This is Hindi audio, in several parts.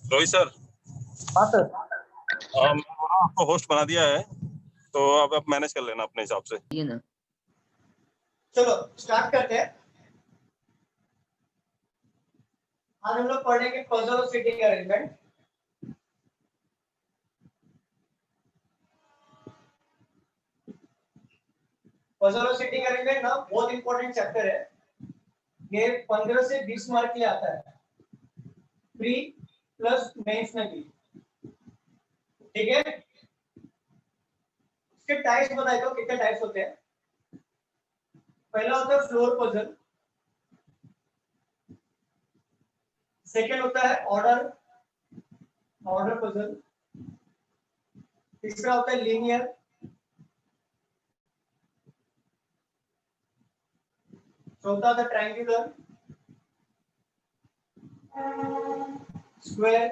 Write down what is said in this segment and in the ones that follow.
रोहित सर, हाँ सर। आपको होस्ट बना दिया है, तो अब आप मैनेज कर लेना अपने हिसाब से। ये ना, चलो स्टार्ट करते हैं। आज हम लोग पढ़ेंगे पजल और सीटिंग अरेंजमेंट। पजल और सीटिंग अरेंजमेंट ना बहुत इंपॉर्टेंट चैप्टर है। ये 15 से 20 मार्क के लिए आता है, प्री प्लस मेंस में भी। ठीक है, इसके टाइप्स बताए तो कितने टाइप्स होते हैं। पहला होता है फ्लोर पजल, सेकेंड होता है ऑर्डर पजल, तीसरा होता है लीनियर, चौथा होता है ट्रायंगुलर, स्क्वायर,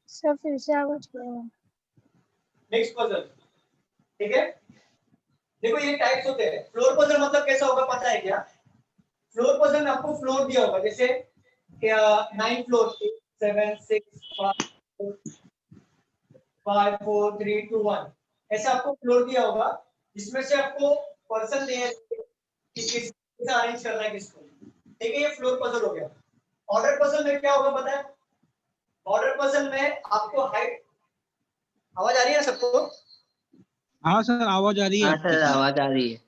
सर फिर से आवाज नेक्स्ट पजल। ठीक है, देखो ये टाइप्स होते हैं। फ्लोर पजल मतलब कैसा होगा पता है क्या? फ्लोर पजल में आपको फ्लोर दिया होगा, जैसे 9 फ्लोर, 7 6 5 4 3 2 1, ऐसा आपको फ्लोर दिया होगा, जिसमें से आपको पर्सन दिए कि किस अरेंज करना है किसको। ठीक है, ये फ्लोर पजल हो गया। ऑर्डर पजल में क्या होगा पता है? ऑर्डर पजल में आपको हाइट, आवाज आ रही है सबको? हाँ सर, आवाज आ रही है। हाँ सर, आवाज आ रही है।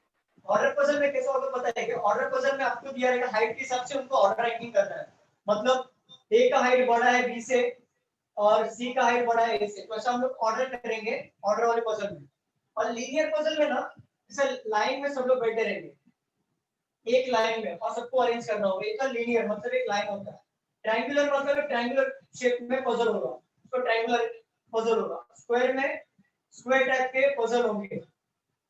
ऑर्डर पजल में कैसा होगा पता है कि ऑर्डर पजल में आपको दिया रहेगा हाइट के हिसाब से उनको ऑर्डर रैंकिंग करना है। मतलब ए का हाइट बड़ा है बी से और सी का हाइट बड़ा है ए से, तो ऐसा हम लोग ऑर्डर करेंगे ऑर्डर वाले पजल में। और लीनियर पजल में ना जैसे लाइन में सब लोग बैठे रहेंगे एक लाइन में और सबको अरेंज करना होगा, एक लीनियर मतलब एक लाइन होता है। ट्रायंगुलर मतलब एक ट्रायंगुलर शेप में पजल होगा, उसको ट्रायंगुलर पजल होगा। स्क्वायर में स्क्वायर टाइप के पजल होंगे।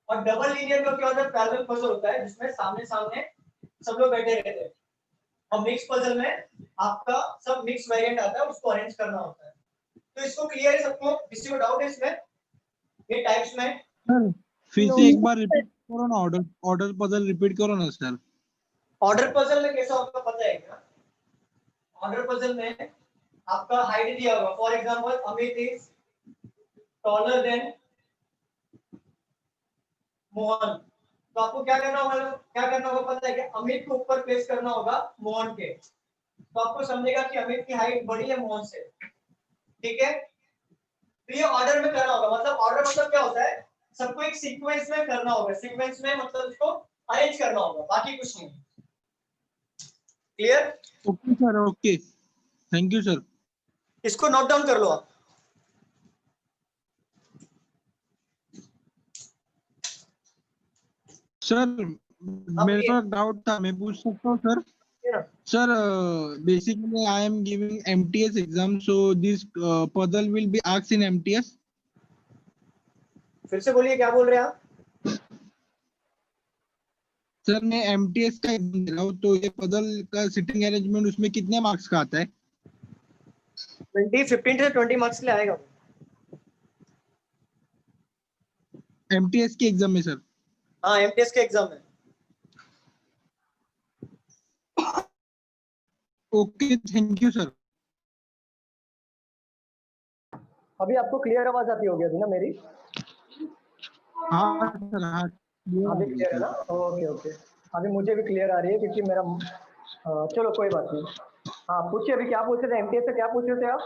और डबल लीनियर में क्या होता है? पैरेलल पजल होता है, जिसमें सामने सामने सब लोग बैठे रहते हैं। और मिक्स पजल में आपका सब मिक्स वेरिएंट आता है, उसको अरेंज करना होता है। तो इसको क्लियर है सबको? किसी को डाउट है इसमें ये टाइप्स में? सर फिर से एक बार रिपीट करो ना, ऑर्डर पजल रिपीट करो ना सर। ऑर्डर पजल में कैसा होगा पता है क्या? ऑर्डर पजल में आपका हाइट दिया होगा, for example Amit is taller than Mohan, तो आपको क्या करना होगा पता है कि अमित को ऊपर प्लेस करना होगा मोहन के, तो आपको समझेगा कि अमित की हाइट बड़ी है मोहन से। ठीक है, तो ये ऑर्डर में करना होगा। मतलब ऑर्डर मतलब क्या होता है? सबको एक सीक्वेंस में करना होगा। सीक्वेंस में मतलब इसको अरेंज करना होगा, बाकी कुछ नहीं। Clear? Okay sir, okay, thank you sir. इसको नोट डाउन कर लो आप। सर मेरे को एक डाउट था, मैं पूछ सकता हूँ sir? Sir, basically I am giving MTS exam, so this puzzle will be asked in MTS. फिर से बोलिए, क्या बोल रहे हैं आप? सर मैं MTS का एग्जाम दे रहा हूँ, तो ये पजल का सिटिंग अरेंजमेंट उसमें कितने मार्क्स का आता है? 15 से 20 मार्क्स के लिए आएगा MTS के एग्जाम में सर? हाँ, एमटीएस के एग्जाम में। Okay, thank you sir. अभी आपको क्लियर आवाज आती होगी अभी ना मेरी? हाँ सर, हाँ अभी क्लियर है ना? ओके ओके, अभी मुझे भी क्लियर आ रही है क्योंकि मेरा चलो कोई बात नहीं। हाँ पूछिए, अभी क्या पूछ रहे थे? एमटीएस से क्या पूछ रहे थे आप?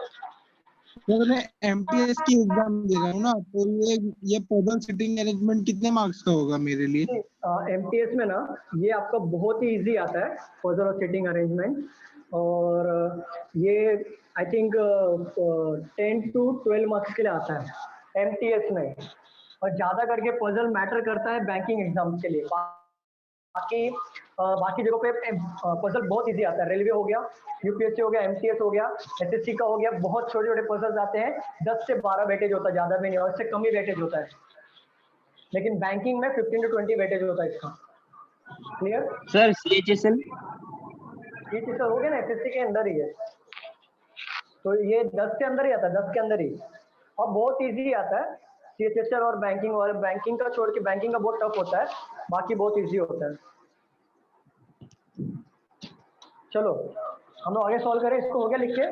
सर मैं MTS की एग्जाम दे रहा हूँ ना, तो ये पजल सिटिंग अरेंजमेंट कितने मार्क्स का होगा मेरे लिए? एमटीएस में ना ये आपका बहुत ही इजी आता है, पजल और सिटिंग अरेंजमेंट। और ये आई थिंक 10 to 12 मार्क्स के लिए आता है एमटीएस में। और ज्यादा करके पजल मैटर करता है बैंकिंग एग्जाम के लिए। बाकी जगहों पे पजल बहुत इजी आता है। रेलवे हो गया, यूपीएससी हो गया, एमटीएस हो गया, एसएससी का हो गया, बहुत छोटे छोटे पजल्स आते हैं। 10 से 12 वेटेज होता है, ज्यादा भी नहीं, और इससे कम ही वेटेज होता है। लेकिन बैंकिंग में 15 to 20 वेटेज होता है इसका। क्लियर? सर सीएचएसएल ये टीचर हो गया ना, एसएससी के अंदर ही है, तो ये 10 के अंदर ही आता है, 10 के अंदर ही, और बहुत इजी आता है। सीएचएसएल और बैंकिंग का छोड़ के, बैंकिंग का बहुत टफ होता है, बाकी बहुत इजी होता है। चलो हम लोग आगे सॉल्व करें, इसको हो गया लिख के?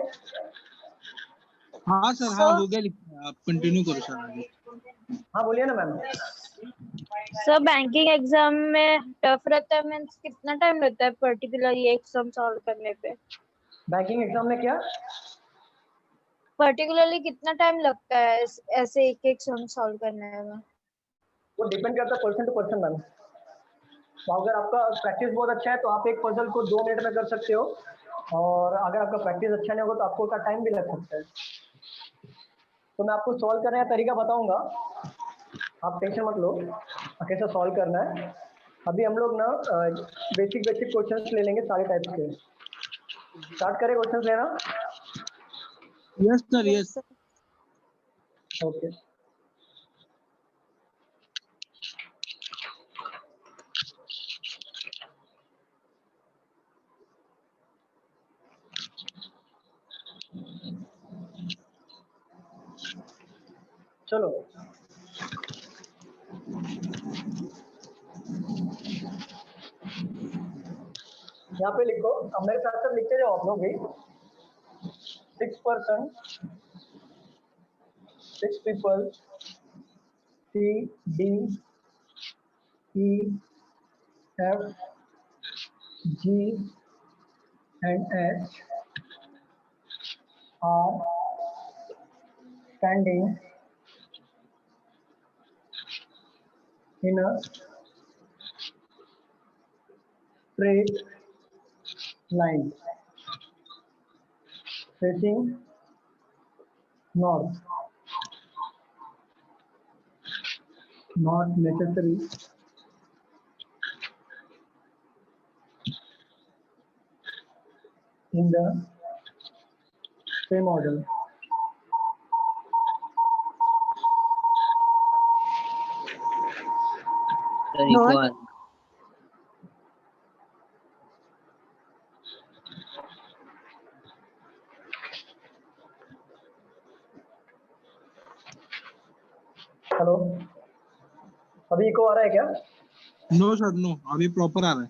हाँ सर, हाँ हो गया, लिखा आप कंटिन्यू करो सर आगे। हाँ बोलिए ना मैम। सर बैंकिंग एग्जाम में टफ रहता है, मीन्स कितना टाइम लगता है पर्टिकुलरली एक सम सॉल्व करने पे? बैंकिंग एग्जाम में क्या? पर्टिकुलरली कितना टाइम लगता है ऐसे एक एक सम सॉल्व करने में? वो डिपेंड करता है पर्सन टू पर्सन मैम। तो अगर आपका प्रैक्टिस बहुत अच्छा है तो आप एक पजल को 2 मिनट में कर सकते हो, और अगर आपका प्रैक्टिस अच्छा नहीं होगा तो आपको उसका टाइम भी लग सकता है। तो मैं आपको सॉल्व करने का तरीका बताऊंगा, आप टेंशन मत लो कैसे सॉल्व करना है। अभी हम लोग ना बेसिक क्वेश्चंस ले लेंगे सारे टाइप्स के। स्टार्ट करें क्वेश्चंस लेना? Yes sir, yes. ओके। चलो यहाँ पे लिखो, अब मेरे साथ साथ लिखते जाओ आप लोग भी। 6 people, C, D, E, F, G, and H are standing in a straight line facing north. Not necessary in the same order. Not hello, अभी इको आ रहा है क्या? नो सर, नो, अभी प्रॉपर आ रहा है।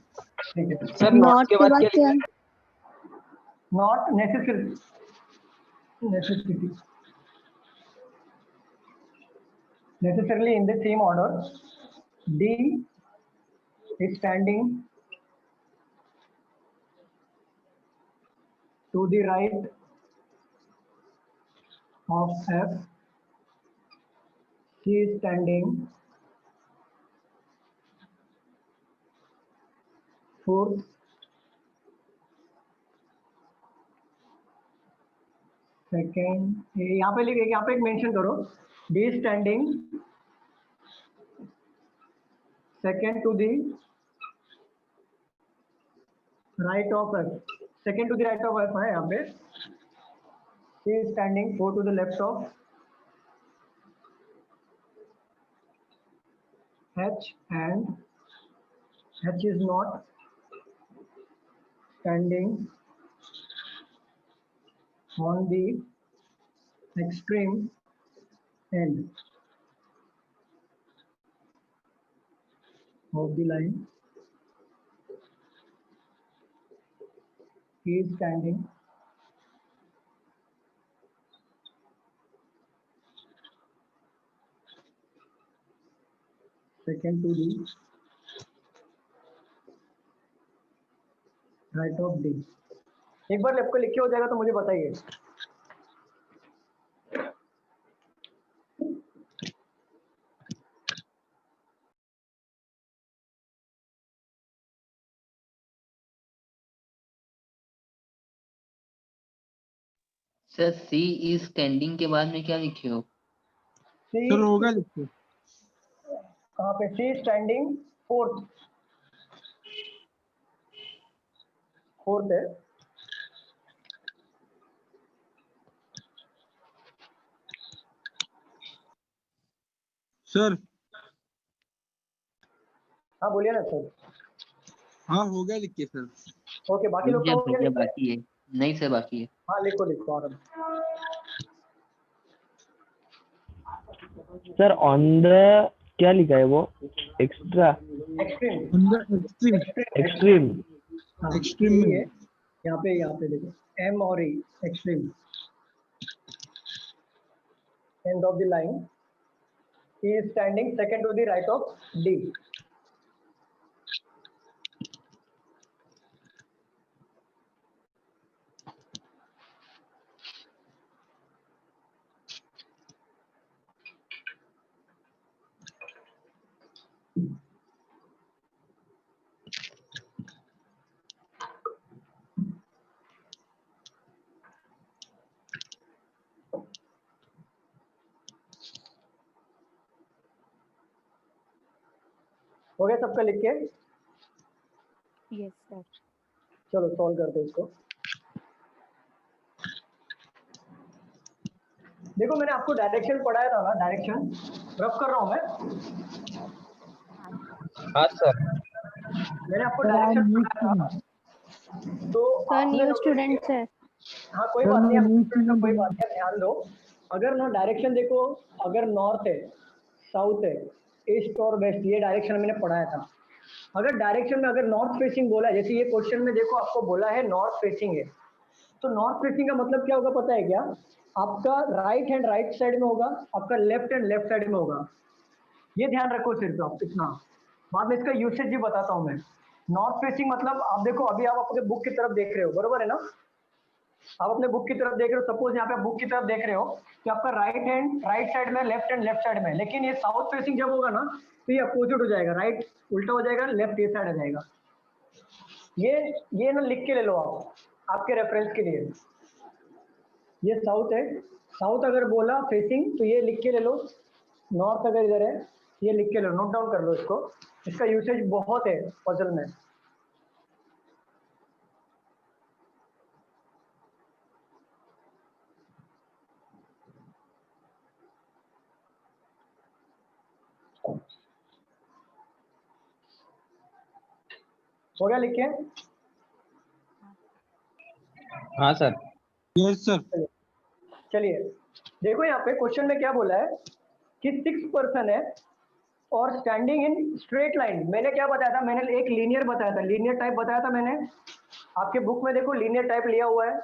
ठीक है सर not नॉट के बाद क्या क्या? Not necessary, necessarily in the same order. D is standing to the right of F. C is standing fourth. Second, यहाँ पे लिखे, यहाँ पे एक मेंशन करो, D is standing second to the right of F. Second to the right of F है यहाँ पे। C is standing fourth to the left of H, and H is not standing on the extreme end of the line. He is standing second to the right of D. एक बार आपको लिखे हो जाएगा तो मुझे बताइए। सर सी इज स्टैंडिंग के बाद में क्या लिखे हो? C सर हो गया, लिखो। कहाँ पे? C स्टैंडिंग फोर्थ है। सर हाँ बोलिए ना सर। हाँ हो गया लिख के सर। ओके, बाकी लोग का हो गया भैया लिखा है? बाकी है, नहीं सर बाकी है। हाँ लिखो लिखो और सर ऑन द क्या लिखा है वो, एक्स्ट्रा एक्सट्रीम एक्सट्रीम एक्सट्रीम में यहाँ पे देखो एम और E extreme end of the line is standing second to the right of D. हो गया सबका लिख के? Yes sir. चलो सॉल्व करते हैं इसको। देखो मैंने आपको डायरेक्शन पढ़ाया था ना, डायरेक्शन रफ कर रहा हूं मैं। हाँ सर। मैंने आपको डायरेक्शन पढ़ाया था तो सर न्यू स्टूडेंट्स है। हाँ कोई बात नहीं, आप कोई बात नहीं, ध्यान दो। अगर ना डायरेक्शन देखो, अगर नॉर्थ है, साउथ है, ईस्ट और वेस्ट, ये डायरेक्शन मैंने पढ़ाया था। अगर डायरेक्शन में अगर नॉर्थ फेसिंग बोला है, जैसे ये क्वेश्चन में देखो आपको बोला है नॉर्थ फेसिंग है, तो नॉर्थ फेसिंग का मतलब क्या होगा पता है क्या? आपका राइट हैंड राइट साइड में होगा, आपका लेफ्ट हैंड लेफ्ट साइड में होगा। ये ध्यान रखो सिर्फ आप इतना, बाद में इसका यूसेज भी बताता हूँ मैं। नॉर्थ फेसिंग मतलब आप देखो, अभी आप अपने बुक की तरफ देख रहे हो, बरोबर है ना? आप अपने बुक की तरफ देख रहे हो, सपोज यहाँ पे बुक की तरफ देख रहे हो कि आपका राइट हैंड राइट साइड में, लेफ्ट हैंड लेफ्ट साइड में, लेकिन ये साउथ फेसिंग जब होगा ना तो ये अपोजिट हो जाएगा, राइट उल्टा हो जाएगा, लेफ्ट ये साइड आ जाएगा। ये ना लिख के ले लो आप, आपके रेफरेंस के लिए। ये साउथ है, साउथ अगर बोला फेसिंग तो ये लिख के ले लो। नॉर्थ अगर इधर है ये लिख के लो, नोट डाउन कर लो इसको, इसका यूसेज बहुत है पजल में। हो गया लिख के? हाँ सर। Yes sir. चलिए देखो यहाँ पे क्वेश्चन में क्या बोला है कि 6 पर्सन है और स्टैंडिंग इन स्ट्रेट लाइन। मैंने क्या बताया था? मैंने एक लीनियर बताया था, लीनियर टाइप बताया था मैंने। आपके बुक में देखो लीनियर टाइप लिया हुआ है,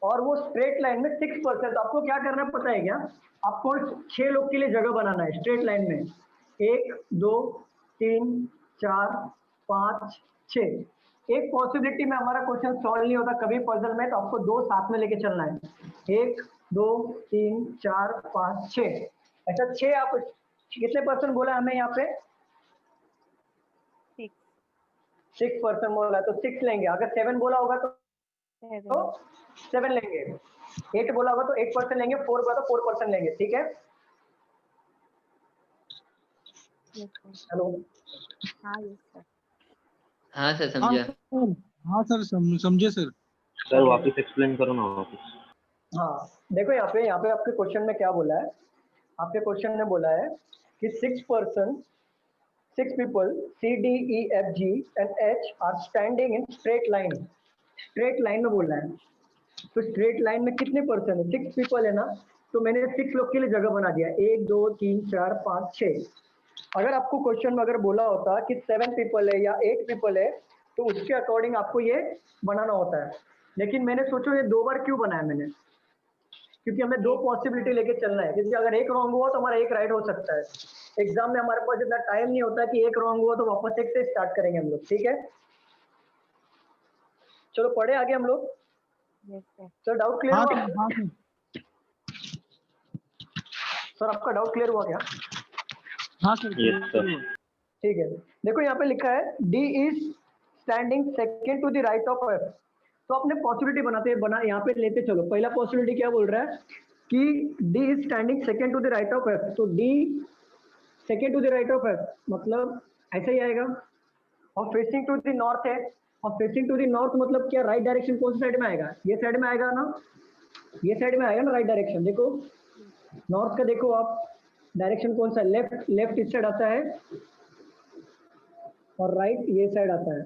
और वो स्ट्रेट लाइन में 6 पर्सन। तो आपको क्या करना पता है क्या? आपको 6 लोग के लिए जगह बनाना है स्ट्रेट लाइन में। 1 2 3 4 5 6। एक पॉसिबिलिटी में हमारा क्वेश्चन सॉल्व नहीं होता कभी पजल में, तो आपको 2 साथ में लेके चलना है। 1 2 3 4 5 6, ऐसा 6। आप कितने पर्सन बोला हमें यहाँ पे? 6 पर्सन बोला तो 6 लेंगे। अगर 7 बोला होगा तो 7 लेंगे। 8 बोला होगा तो 8 पर्सन लेंगे। 4 बोला तो 4 पर्सन लेंगे। ठीक है? हेलो? हाँ सर समझा। हाँ सर समझे सर। सर वापस एक्सप्लेन करो ना वापस। हाँ देखो यहाँ पे आपके क्वेश्चन में क्या बोला है? आपके क्वेश्चन में बोला है कि 6 person, 6 people C D E F G and H are standing in straight line। Straight line में बोल रहा है, तो स्ट्रेट लाइन में कितने पर्सन है? 6 people है ना, तो मैंने 6 लोग के लिए जगह बना दिया। 1 2 3 4 5 6। अगर आपको क्वेश्चन में अगर बोला होता कि 7 people है या 8 people है, तो उसके अकॉर्डिंग आपको ये बनाना होता है। लेकिन मैंने सोचो ये 2 बार क्यों बनाया मैंने, क्योंकि हमें 2 पॉसिबिलिटी लेके चलना है। क्योंकि अगर एक रॉन्ग हुआ तो हमारा एक राइट हो सकता है। एग्जाम में हमारे पास इतना टाइम नहीं होता कि एक रॉन्ग हुआ तो वापस एक से स्टार्ट करेंगे हम लोग। ठीक है, चलो पढ़े आगे हम लोग। सर डाउट क्लियर हुआ? सर आपका डाउट क्लियर हुआ क्या? हाँ सर। ठीक है, देखो यहाँ पे लिखा है D is standing second to the right of F। तो अपने पॉसिबिलिटी बना यहाँ पे लेते चलो। पहला पॉसिबिलिटी क्या बोल रहा है कि D is standing second to the right of F। तो D second to the right of F मतलब ऐसा ही आएगा। और फेसिंग टू द नॉर्थ है, और फेसिंग टू द नॉर्थ मतलब क्या? राइट डायरेक्शन कौन सी साइड में आएगा? ये साइड में आएगा ना, ये साइड में आएगा ना राइट डायरेक्शन। देखो नॉर्थ का देखो आप डायरेक्शन कौन सा? लेफ्ट इस साइड आता है, और राइट ये साइड आता है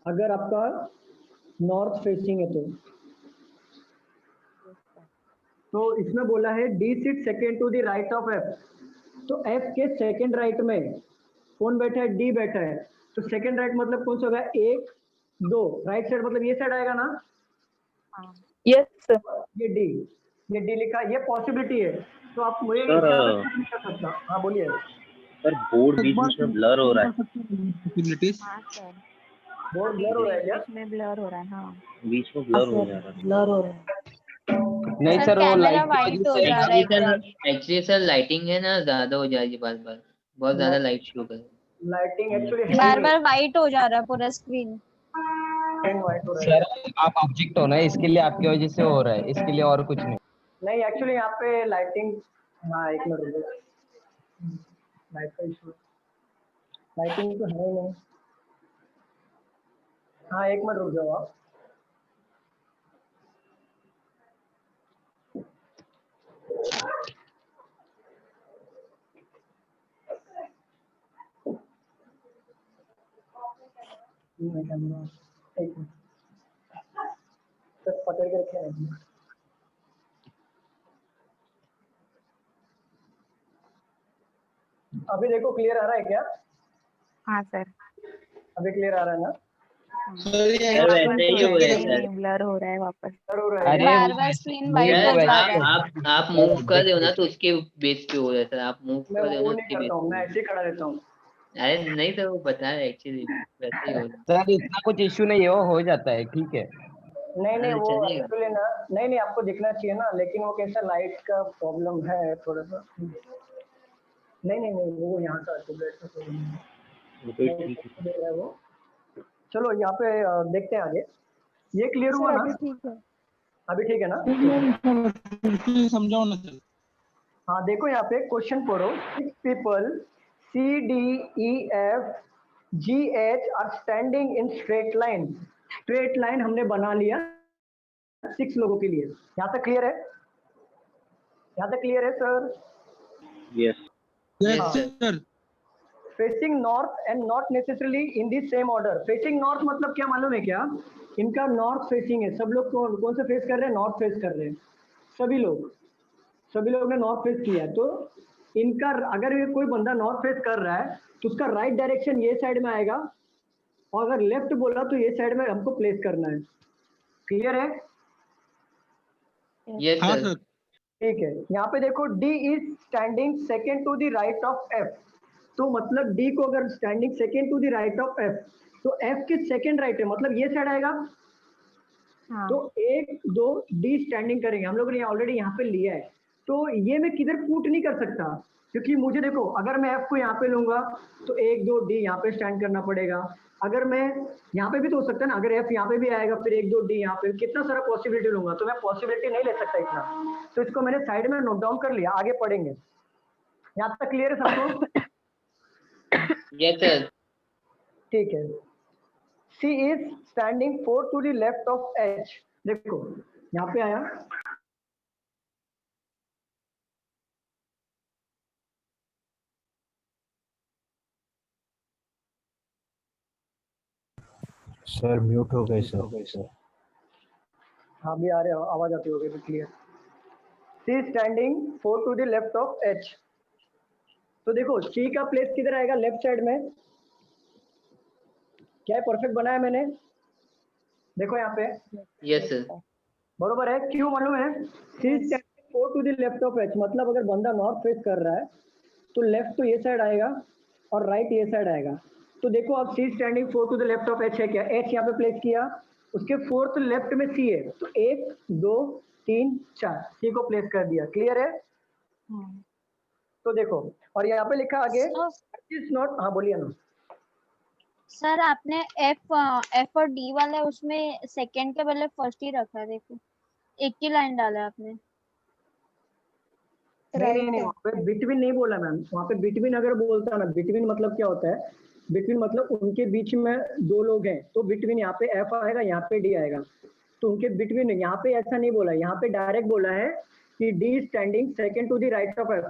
अगर आपका नॉर्थ फेसिंग है तो इसमें बोला है D sit second to the right of F. तो एफ के सेकेंड राइट में कौन बैठा है? डी बैठा है। तो सेकेंड राइट मतलब कौन सा होगा? 1 2 राइट साइड मतलब ये साइड आएगा ना? Yes sir. ये डी लिखा, ये पॉसिबिलिटी है। तो आप मुझे सर, नहीं कर सकता। हाँ बोलिए सर बोर्ड बीच बीच में ब्लर हो रहा है। पॉसिबिलिटीज हाँ सर, बोर्ड ब्लर हो रहा है क्या? बीच में ब्लर हो रहा है। हाँ बीच में ब्लर हो जा रहा है। ब्लर हो रहा है। नहीं सर, वो कैमरा लाइट वाइट हो जा रहा है एकदम। एक्चुअली सर लाइटिंग है ना, ज्यादा हो जा रही है बार बार, बहुत ज्यादा लाइट शो कर। लाइटिंग एक्चुअली बार बार वाइट हो जा रहा है पूरा स्क्रीन। वाइट हो रहा है। सर आप ऑब्जेक्ट हो ना, इसके लिए आपकी वजह से हो रहा है, इसके लिए और कुछ नहीं। नहीं एक्चुअली यहाँ पे लाइटिंग, हाँ एक मिनट रुको, लाइट का इशू, लाइटिंग तो है ही नहीं। हाँ एक मिनट रुक जाओ आप। कैमरा एक मिनट सर पकड़ के रखे हैं। अभी देखो क्लियर आ रहा है क्या? हाँ सर। अभी क्लियर आ रहा है ना? सर वैसे ही हो रहा है सर। ब्लर हो रहा है वापस। ब्लर हो रहा है अरे क्या? बार बार स्क्रीन वाइट हो जा रहा है। आप मूव कर रहे हो ना, तो उसके बेस पे हो रहा है सर। आप मूव मैं कर रहे हो वो ना नहीं उसके करता हूँ, मैं बेस ऐसे ही खड़ा रहता हूँ। पे। अरे नहीं सर, वो बता रहे एक्चुअली वैसे ही हो रहा सर इतना कुछ इश्यू नहीं है, वो हो जाता है, ठीक है। नहीं नहीं अरे वो चलेगा। एक्चुअली ना, नहीं नहीं आपको दिखना चाहिए ना, लेकिन वो कैसा लाइट का प्रॉब्लम है थोड़ा सा। नहीं नहीं नहीं वो यहाँ का ट्यूबलाइट का प्रॉब्लम है। वो तो ठीक है। देख रहा है वो। चलो यहाँ पे देखते हैं आगे। ये क्लियर हुआ ना? ठीक है। अभी ठीक है ना? समझाओ ना सर। हाँ देखो यहाँ पे क्वेश्चन पढ़ो। 6 people CDEF GH are standing in straight line. Straight line हमने बना लिया 6 लोगों के लिए। यहाँ तक क्लियर है? यहाँ तक क्लियर है sir? Yes yes Yes, sir. Sir. Facing north and not necessarily in the same order. Facing north मतलब क्या मालूम है क्या? इनका नॉर्थ फेसिंग है। सब लोग कौन से फेस कर रहे हैं? नॉर्थ फेस कर रहे हैं। सभी लोग ने नॉर्थ फेस किया है। तो इनका अगर ये कोई बंदा नॉर्थ फेस कर रहा है तो उसका राइट डायरेक्शन ये साइड में आएगा, और अगर लेफ्ट बोला तो ये साइड में हमको प्लेस करना है। क्लियर है? यस हाँ सर। सर। ठीक है। यहाँ पे देखो D is standing second to the right of F. तो मतलब डी को अगर standing second to the right of F, तो एफ के सेकेंड राइट है, मतलब ये साइड आएगा। हाँ। तो 1 2 डी स्टैंडिंग करेंगे। हम लोगों ने ऑलरेडी यहाँ पे लिया है, तो ये मैं किधर पुट नहीं कर सकता, क्योंकि मुझे देखो अगर मैं एफ को यहाँ पे लूंगा तो 1 2 डी यहाँ पे स्टैंड करना पड़ेगा। अगर मैं यहाँ पे भी तो हो सकता है ना, अगर एफ यहाँ पे भी आएगा फिर 1 2 डी यहाँ पे, कितना सारा पॉसिबिलिटी लूंगा, तो मैं पॉसिबिलिटी नहीं ले सकता इतना। तो इसको मैंने साइड में नोट डाउन कर लिया, आगे पढ़ेंगे। यहाँ तक क्लियर है सबको? Yes sir. ठीक है। C is standing 4 to the left of H. देखो यहाँ पे आया, सर म्यूट हो गए सर। हाँ भी आ रहे, आवाज आती होगी तो clear. C standing 4 to the left of H. तो देखो सी का प्लेस किधर आएगा? लेफ्ट साइड में। क्या परफेक्ट बनाया मैंने? देखो यहाँ पे यस सर। बरोबर है। क्यों मालूम है? C standing 4 to the left of H, मतलब अगर बंदा नॉर्थ फेस कर रहा है तो लेफ्ट तो ये साइड आएगा और राइट ये साइड आएगा। तो देखो अब C standing 4 to the left of H है क्या? एच यहाँ पे प्लेस किया, उसके 4th लेफ्ट में सी है, तो 1 2 3 4 सी को प्लेस कर दिया। क्लियर है? तो देखो और यहाँ पे लिखा आगे इज नॉट। हाँ बोलिए ना सर आपने एफ और डी वाला उसमें सेकंड के बदले फर्स्ट ही रखा है। देखो एक ही लाइन डाला है आपने। नहीं वहाँ पे बिटवीन नहीं बोला मैम। वहाँ पे बिटवीन अगर बोलता ना, बिटवीन मतलब क्या होता है? बिटवीन मतलब उनके बीच में 2 लोग हैं, तो बिटवीन यहाँ पे एफ आएगा, यहाँ पे डी आएगा। तो उनके बिटवीन, यहाँ पे ऐसा नहीं बोला, यहाँ पे डायरेक्ट बोला है कि D standing second to the right of F.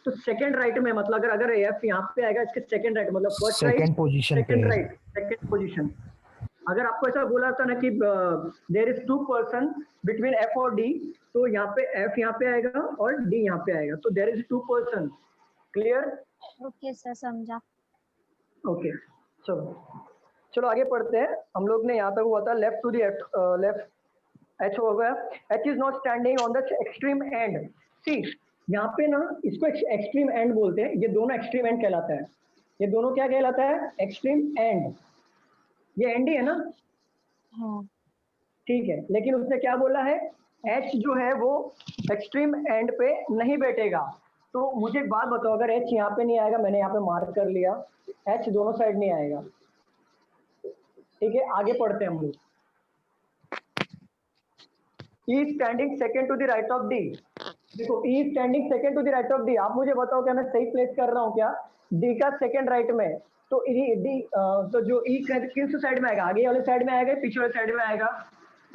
तो सेकंड राइट में मतलब अगर एफ यहाँ पे आएगा इसके सेकंड राइट मतलब फर्स्ट राइट सेकंड पोजीशन पे सेकंड है। Right second position. अगर आपको ऐसा बोला था ना कि there is 2 person between F और डी, तो यहाँ पे एफ यहाँ पे आएगा और डी यहाँ पे आएगा, तो there is 2 person. Clear? Okay sir, समझा। ओके चलो आगे पढ़ते हैं। हम लोग ने यहाँ तक हुआ था left to the left H हो गया। H is not standing on the extreme end. C यहाँ पे ना इसको एक्सट्रीम एंड बोलते हैं, ये दोनों एक्सट्रीम एंड कहलाता है। ये दोनों क्या कहलाता है? Extreme and. ये एंड ही है ना? हाँ। ठीक है, लेकिन उसने क्या बोला है? एच जो है वो एक्सट्रीम एंड पे नहीं बैठेगा। तो मुझे एक बात बताओ, अगर एच यहाँ पे नहीं आएगा, मैंने यहाँ पे मार्क कर लिया, एच दोनों साइड नहीं आएगा। ठीक है, आगे पढ़ते हैं हम लोग। E standing second to the right of D. देखो E standing second to the right of D, आप मुझे बताओ क्या मैं सही प्लेस कर रहा हूँ क्या? डी का सेकंड राइट में, तो डी तो जो E किस साइड में आएगा? आगे वाले साइड में आएगा, पीछे वाले साइड में आएगा?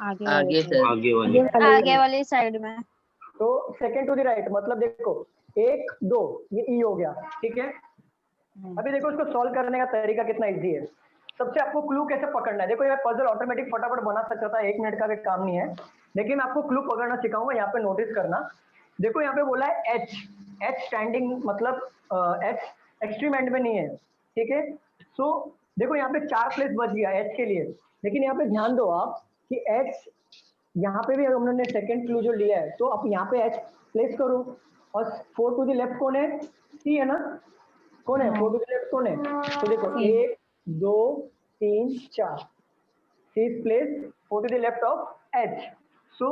आगे सर। आगे वाली साइड में। तो सेकंड टू द राइट मतलब देखो 1 2 ये E हो गया। ठीक है, अभी देखो इसको सॉल्व करने का तरीका कितना इजी है। सबसे आपको क्लू कैसे पकड़ना है, देखो ये पजल ऑटोमेटिक फटाफट बना सकता था, 1 मिनट का भी काम नहीं है, लेकिन मैं आपको क्लू पकड़ना सिखाऊंगा। यहाँ पे नोटिस करना, देखो यहाँ पे बोला है एच, एच स्टैंडिंग मतलब एच एक्सट्रीम एंड में नहीं है। ठीक है, सो देखो यहाँ पे 4 प्लेस बच गया एच के लिए, लेकिन यहाँ पे ध्यान दो आप कि एच यहाँ पे भी हमने सेकंड क्लू जो लिया है, तो आप यहाँ पे एच प्लेस करो। और 4 टू द लेफ्ट कौन है? सी है ना? कौन है 4 टू द लेफ्ट कौन है? तो देखो 1 2 3 4, C is place 4 to the left of H. So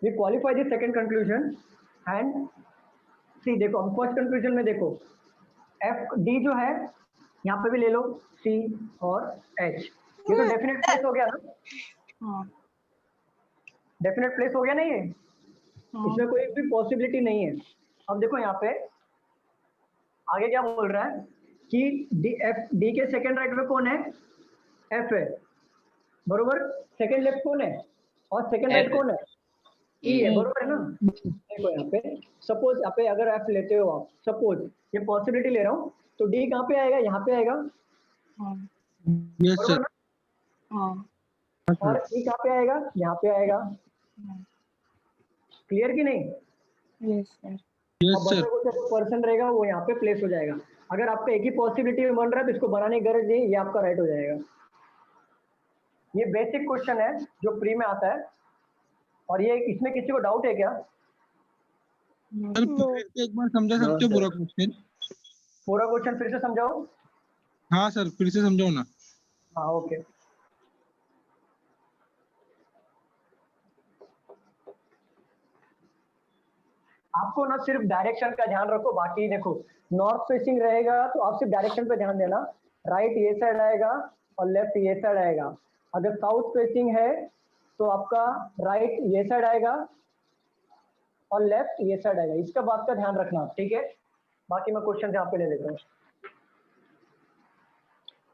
we qualify the second conclusion and C. देखो हम फर्स्ट कंक्लूजन में देखो एफ डी जो है यहाँ पे भी ले लो, सी और एच, ये तो डेफिनेट प्लेस हो गया ना? हाँ। डेफिनेट प्लेस हो गया नहीं है? इसमें कोई भी पॉसिबिलिटी नहीं है। अब देखो यहाँ पे आगे क्या बोल रहा है कि डी के सेकंड राइट में कौन है? एफ है, बरोबर। सेकंड लेफ्ट कौन है? और सेकंड राइट कौन है? ई है, बरोबर है ना? देखो यहाँ पे सपोज यहाँ पे अगर एफ लेते हो आप, सपोज ये पॉसिबिलिटी ले रहा हूँ, तो डी कहाँ पे आएगा? यहाँ पे आएगा, यस सर। और ई कहाँ पे आएगा? यहाँ पे आएगा। क्लियर कि नहीं? Yes sir. Yes sir. जो पर्सन रहेगा वो यहाँ पे प्लेस हो जाएगा। अगर आपका एक ही पॉसिबिलिटी बन रहा है तो इसको बनाने की गरज नहीं, ये आपका राइट हो जाएगा। ये बेसिक क्वेश्चन है जो प्री में आता है, और ये इसमें किसी को डाउट है क्या? सर एक बार समझा सकते हो पूरा क्वेश्चन? पूरा क्वेश्चन फिर से समझाओ। हाँ सर, फिर से समझाओ ना। हाँ ओके। आपको ना सिर्फ डायरेक्शन का ध्यान रखो, बाकी देखो नॉर्थ फेसिंग रहेगा तो आप सिर्फ डायरेक्शन पे ध्यान देना। राइट ये साइड आएगा और लेफ्ट ये साइड आएगा। अगर साउथ फेसिंग है तो आपका राइट ये साइड आएगा और लेफ्ट ये साइड आएगा। इसका बात का ध्यान रखना, ठीक है? बाकी मैं क्वेश्चन यहाँ पे ले लेता हूँ।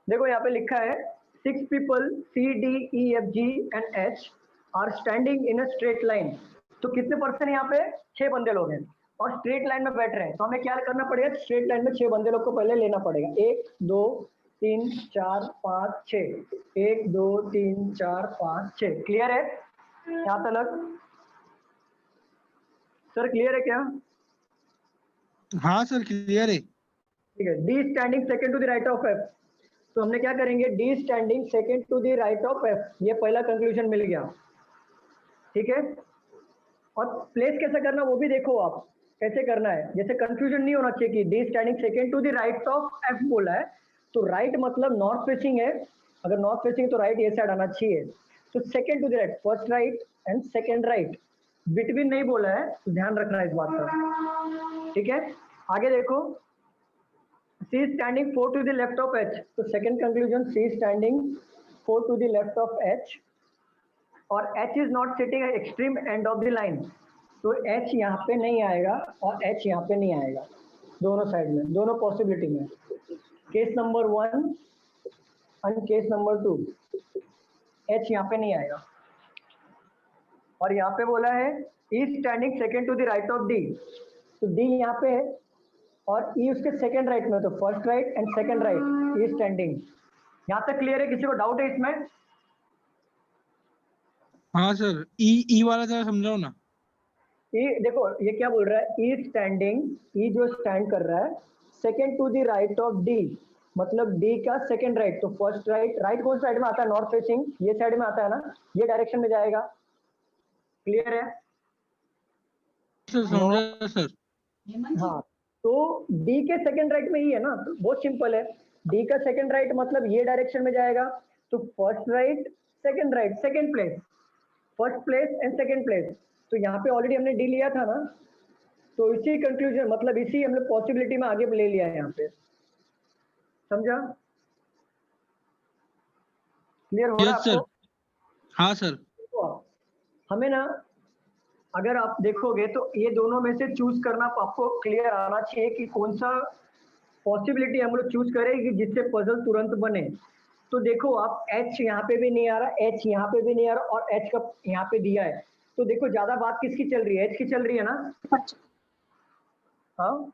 देखो यहाँ पे लिखा है 6 people C D E F G and H are standing in a straight line। तो कितने पर्सन यहाँ पे? 6 बंदे लोग हैं और स्ट्रेट लाइन में बैठ रहे हैं। तो हमें क्या करना पड़ेगा? स्ट्रेट लाइन में 6 बंदे लोग को पहले लेना पड़ेगा। 1 2 3 4 5 6, 1 2 3 4 5 6। क्लियर है यहाँ तक? सर क्लियर है क्या? हाँ सर क्लियर है। ठीक है। D standing second to the right of F, तो हमने क्या करेंगे? D standing second to the right of F, ये पहला कंक्लूजन मिल गया। ठीक है, और प्लेस कैसे करना वो भी देखो आप कैसे करना है। जैसे कंफ्यूजन नहीं होना चाहिए कि D standing second to the right of F बोला है, तो राइट मतलब नॉर्थ फेसिंग है। अगर नॉर्थ फेसिंग तो राइट ये साइड आना चाहिए। तो second to the right, first right and second right, between नहीं बोला है, तो ध्यान रखना इस बात का। ठीक है, आगे देखो C is standing 4 to the left of H, तो second conclusion C is standing 4 to the left of H और H is not sitting at extreme end of the line, तो H यहाँ पे नहीं आएगा और H यहाँ पे नहीं आएगा, दोनों साइड में, दोनों पॉसिबिलिटी में। केस नंबर 1 और केस नंबर 2, H यहाँ पे नहीं आएगा। और यहाँ पे बोला है E standing second to the right of D, तो D यहाँ पे है और ई उसके सेकंड राइट में, तो first right and second right E standing. यहाँ तक क्लियर है? किसी को डाउट है इसमें? हाँ सर, ई वाला जरा समझाओ ना। ई देखो ये क्या बोल रहा है, ई स्टैंडिंग, ई जो स्टैंड कर रहा है second to the right of D, मतलब डी का सेकंड राइट। तो फर्स्ट राइट, राइट कौन साइड में आता है? नॉर्थ फेसिंग, ये साइड में आता है ना, ये डायरेक्शन में जाएगा। क्लियर है? सर समझा सर। हाँ, तो डी के सेकंड राइट में ही है ना, तो बहुत सिंपल है। डी का सेकंड राइट मतलब ये डायरेक्शन में जाएगा, तो first right second right, second place, first place and second place. तो यहाँ पे ऑलरेडी हमने डी लिया था ना, तो इसी कंक्लूजन मतलब इसी हम लोग पॉसिबिलिटी में आगे ले लिया है यहाँ पे। समझा? क्लियर हो रहा है सर। आपको? हाँ सर। तो हमें ना, अगर आप देखोगे तो ये दोनों में से चूज करना आपको क्लियर आना चाहिए कि कौन सा पॉसिबिलिटी हम लोग चूज करें कि जिससे पजल तुरंत बने। तो देखो आप H यहाँ पे भी नहीं आ रहा, H यहाँ पे भी नहीं आ रहा, और H का यहाँ पे दिया है। तो देखो ज्यादा बात किसकी चल रही है? H की चल रही है ना? हाँ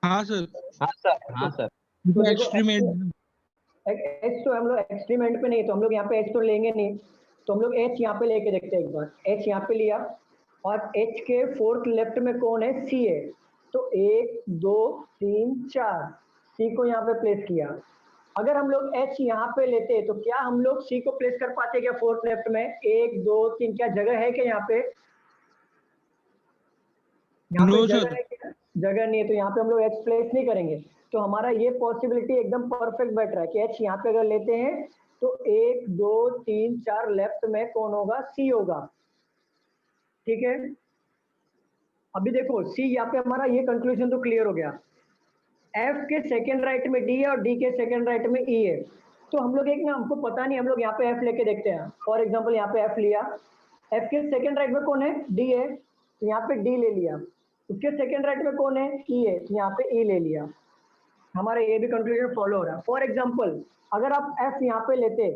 हाँ सर। हाँ सर, हाँ सर। तो देखो एक्सट्रीम H तो हम लोग एक्सट्रीम एंड पे नहीं, तो हम लोग यहाँ पे H तो लेंगे नहीं, तो हम लोग H यहाँ पे लेके देखते हैं एक बार। H यहाँ पे लिया, और H के फोर्थ लेफ्ट में कौन है? C है। तो 1 2 3 4 C को यहाँ पे प्लेस किया। अगर हम लोग H यहाँ पे लेते तो क्या हम लोग C को प्लेस कर पाते क्या फोर्थ लेफ्ट में? 1 2 3, क्या जगह है क्या यहाँ पे? यहाँ पे नो जगह सर। है क्या? जगह नहीं है, तो यहाँ पे हम लोग H प्लेस नहीं करेंगे। तो हमारा ये पॉसिबिलिटी एकदम परफेक्ट बैठ रहा है कि H यहाँ पे अगर लेते हैं तो 1 2 3 4 लेफ्ट में कौन होगा? C होगा। ठीक है, अभी देखो C यहाँ पे हमारा ये कंक्लूजन तो क्लियर हो गया। F के सेकंड राइट में D है और D के सेकंड राइट में E है। तो हम लोग एक ना, हमको पता नहीं, हम लोग यहाँ पे F लेके देखते हैं। फॉर एग्जांपल यहाँ पे F लिया, F के सेकंड राइट में कौन है? D है, तो यहाँ पे D ले लिया। उसके सेकंड राइट में कौन है? E है, तो यहाँ पे E ले लिया। हमारा ये भी कंक्लूजन फॉलो हो रहा है। फॉर एग्जाम्पल अगर आप F यहाँ पे लेते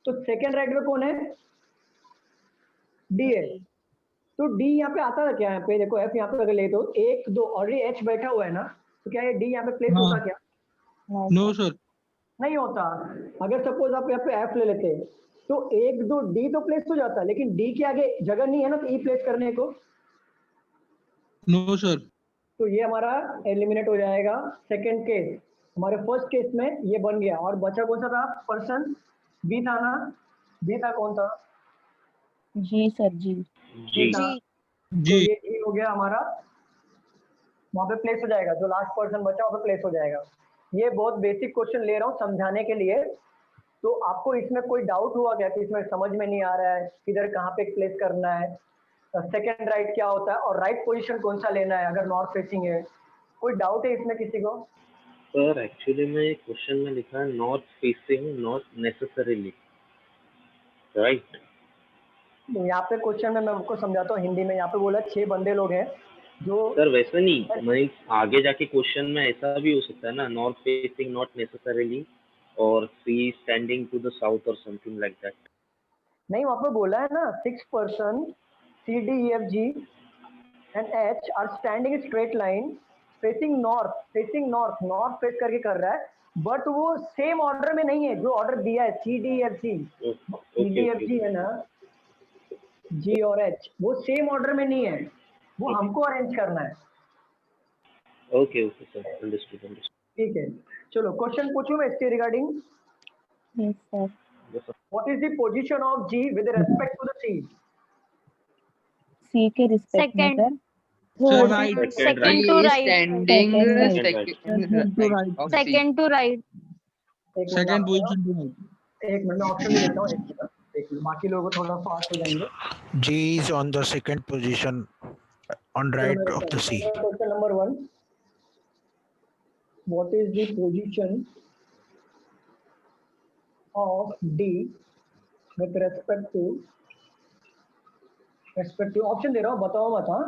तो सेकंड राइट में कौन है? D है, तो D यहाँ पे आता था क्या? यहाँ पे देखो F यहाँ पे अगर ले तो 1 2 ऑलरेडी H बैठा हुआ है ना, तो क्या ये D यहाँ पे प्लेस हाँ। होता क्या? No sir. नहीं होता। अगर सपोज आप यहाँ पे F ले लेते तो 1 2 D तो प्लेस हो जाता, लेकिन D के आगे जगह नहीं है ना, तो E प्लेस करने को। No sir. तो ये हमारा एलिमिनेट हो जाएगा सेकंड केस। हमारे फर्स्ट केस में ये बन गया, और बचा कौन सा था? पर्सन बी था ना? बी था, कौन था? जी सर जी। जी। था। जी। तो ये जी हो गया हमारा, वहाँ पे प्लेस हो जाएगा। जो लास्ट पर्सन बचा वहाँ पे प्लेस हो जाएगा। ये बहुत बेसिक क्वेश्चन ले रहा हूँ समझाने के लिए। तो आपको इसमें कोई डाउट हुआ क्या कि इसमें समझ में नहीं आ रहा है किधर कहाँ पे प्लेस करना है, सेकंड राइट क्या होता है, और राइट पोजीशन कौन सा लेना है अगर नॉर्थ फेसिंग है? कोई डाउट है इसमें किसी को? सर एक्चुअली में क्वेश्चन में लिखा है north facing not necessarily, right? यहाँ पे क्वेश्चन में मैं आपको समझाता हूँ हिंदी में। यहाँ पे बोला 6 बंदे लोग हैं जो। सर वैसा नहीं, मैं आगे जाके क्वेश्चन में ऐसा भी हो सकता है ना, नॉर्थ फेसिंग नॉट नेसेसरीली और सी स्टैंडिंग टू द साउथ और समथिंग लाइक दैट। नहीं, वहाँ पे बोला है ना 6 person C D E F G and H are standing in straight line facing north, facing north, north face करके कर रहा है, बट वो सेम ऑर्डर में नहीं है जो ऑर्डर दिया है C D E F G। C D E F G है ना, G और H, वो सेम ऑर्डर में नहीं है, वो हमको अरेंज करना है। Okay okay sir, understood understood. ठीक है, चलो क्वेश्चन पूछूं मैं इसके regarding. Yes sir. What is the position of G with respect to the C? C के रिस्पेक्ट में Second. Sir. Sir right. Second to right. Standing Second to right. Second position to right. एक मिनट में ऑप्शन देता हूँ। एक मिनट, बाकी लोगों को थोड़ा फास्ट हो जाएंगे। G is on the second position on right of the C. Question number 1. What is the position of D with respect to option दे रहा हूँ, बताओ मत। हाँ,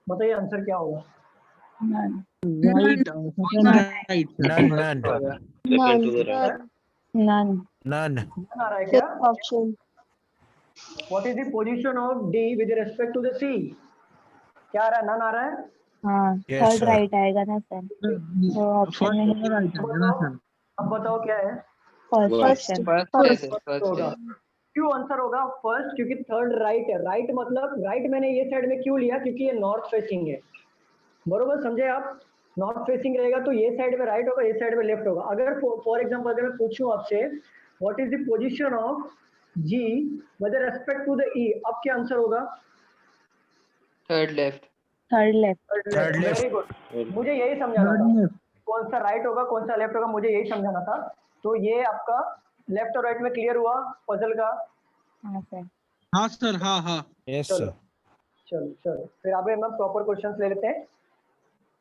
बताइए आंसर क्या होगा? Right, second right, sir. None, none, Second to the right. None. none. None आ रहा है क्या? Option. What is the position of D with respect to the C? क्या आ रहा है? None आ रहा है? हाँ, Yes, थर्ड sir. राइट आएगा ना सर, तो ऑप्शन में First right है ना sir? अब बताओ क्या है? First First. ऑप्शन। फर्स्ट होगा। क्यों आंसर होगा फर्स्ट? क्योंकि थर्ड राइट है। राइट मतलब राइट मैंने ये साइड में क्यों लिया? क्योंकि ये नॉर्थ फेसिंग है, बरोबर समझे आप? नॉर्थ फेसिंग रहेगा तो ये साइड में राइट होगा, ये साइड में लेफ्ट होगा। अगर फॉर एग्जांपल अगर मैं पूछूं आपसे what is the position of G with respect to the E, अब क्या आंसर होगा? Third left. Third left. Third left. Very good, मुझे यही समझाना Third था left. कौन सा राइट होगा कौन सा लेफ्ट होगा, मुझे यही समझाना था। तो ये आपका लेफ्ट और राइट में क्लियर हुआ पजल का? हाँ सर। हाँ sir, हाँ हाँ. Yes, चलो sir. चलो चलो, फिर आगे हम प्रॉपर क्वेश्चंस ले लेते हैं।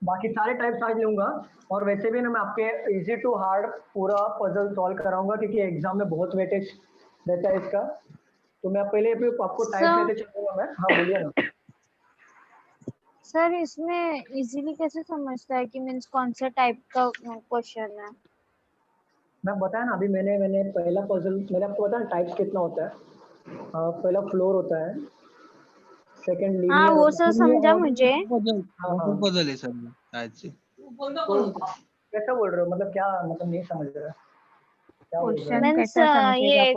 बाकी सारे टाइप्स आज लूंगा, और वैसे भी ना मैं आपके इजी टू हार्ड पूरा पजल सॉल्व कराऊंगा क्योंकि एग्जाम में बहुत वेटेज रहता है इसका। तो मैं पहले भी आपको टाइप Sir. लेते चलूंगा मैं। हाँ बोलिए ना। सर इसमें इजीली कैसे समझता है कि मीन्स कौन सा टाइप का क्वेश्चन है? मैं बताया ना अभी, मैंने पहला पजल मैंने आपको बताया टाइप्स कितना होता है। पहला फ्लोर होता है, सेकंड हाँ लीनियर वो होता सर समझा मुझे। Puzzle, हाँ, हाँ। puzzle है sir, शायद से. तो कैसा बोल रहे हो? मतलब क्या, मतलब नहीं समझ रहा क्या बोल रहे हो? मीन्स ये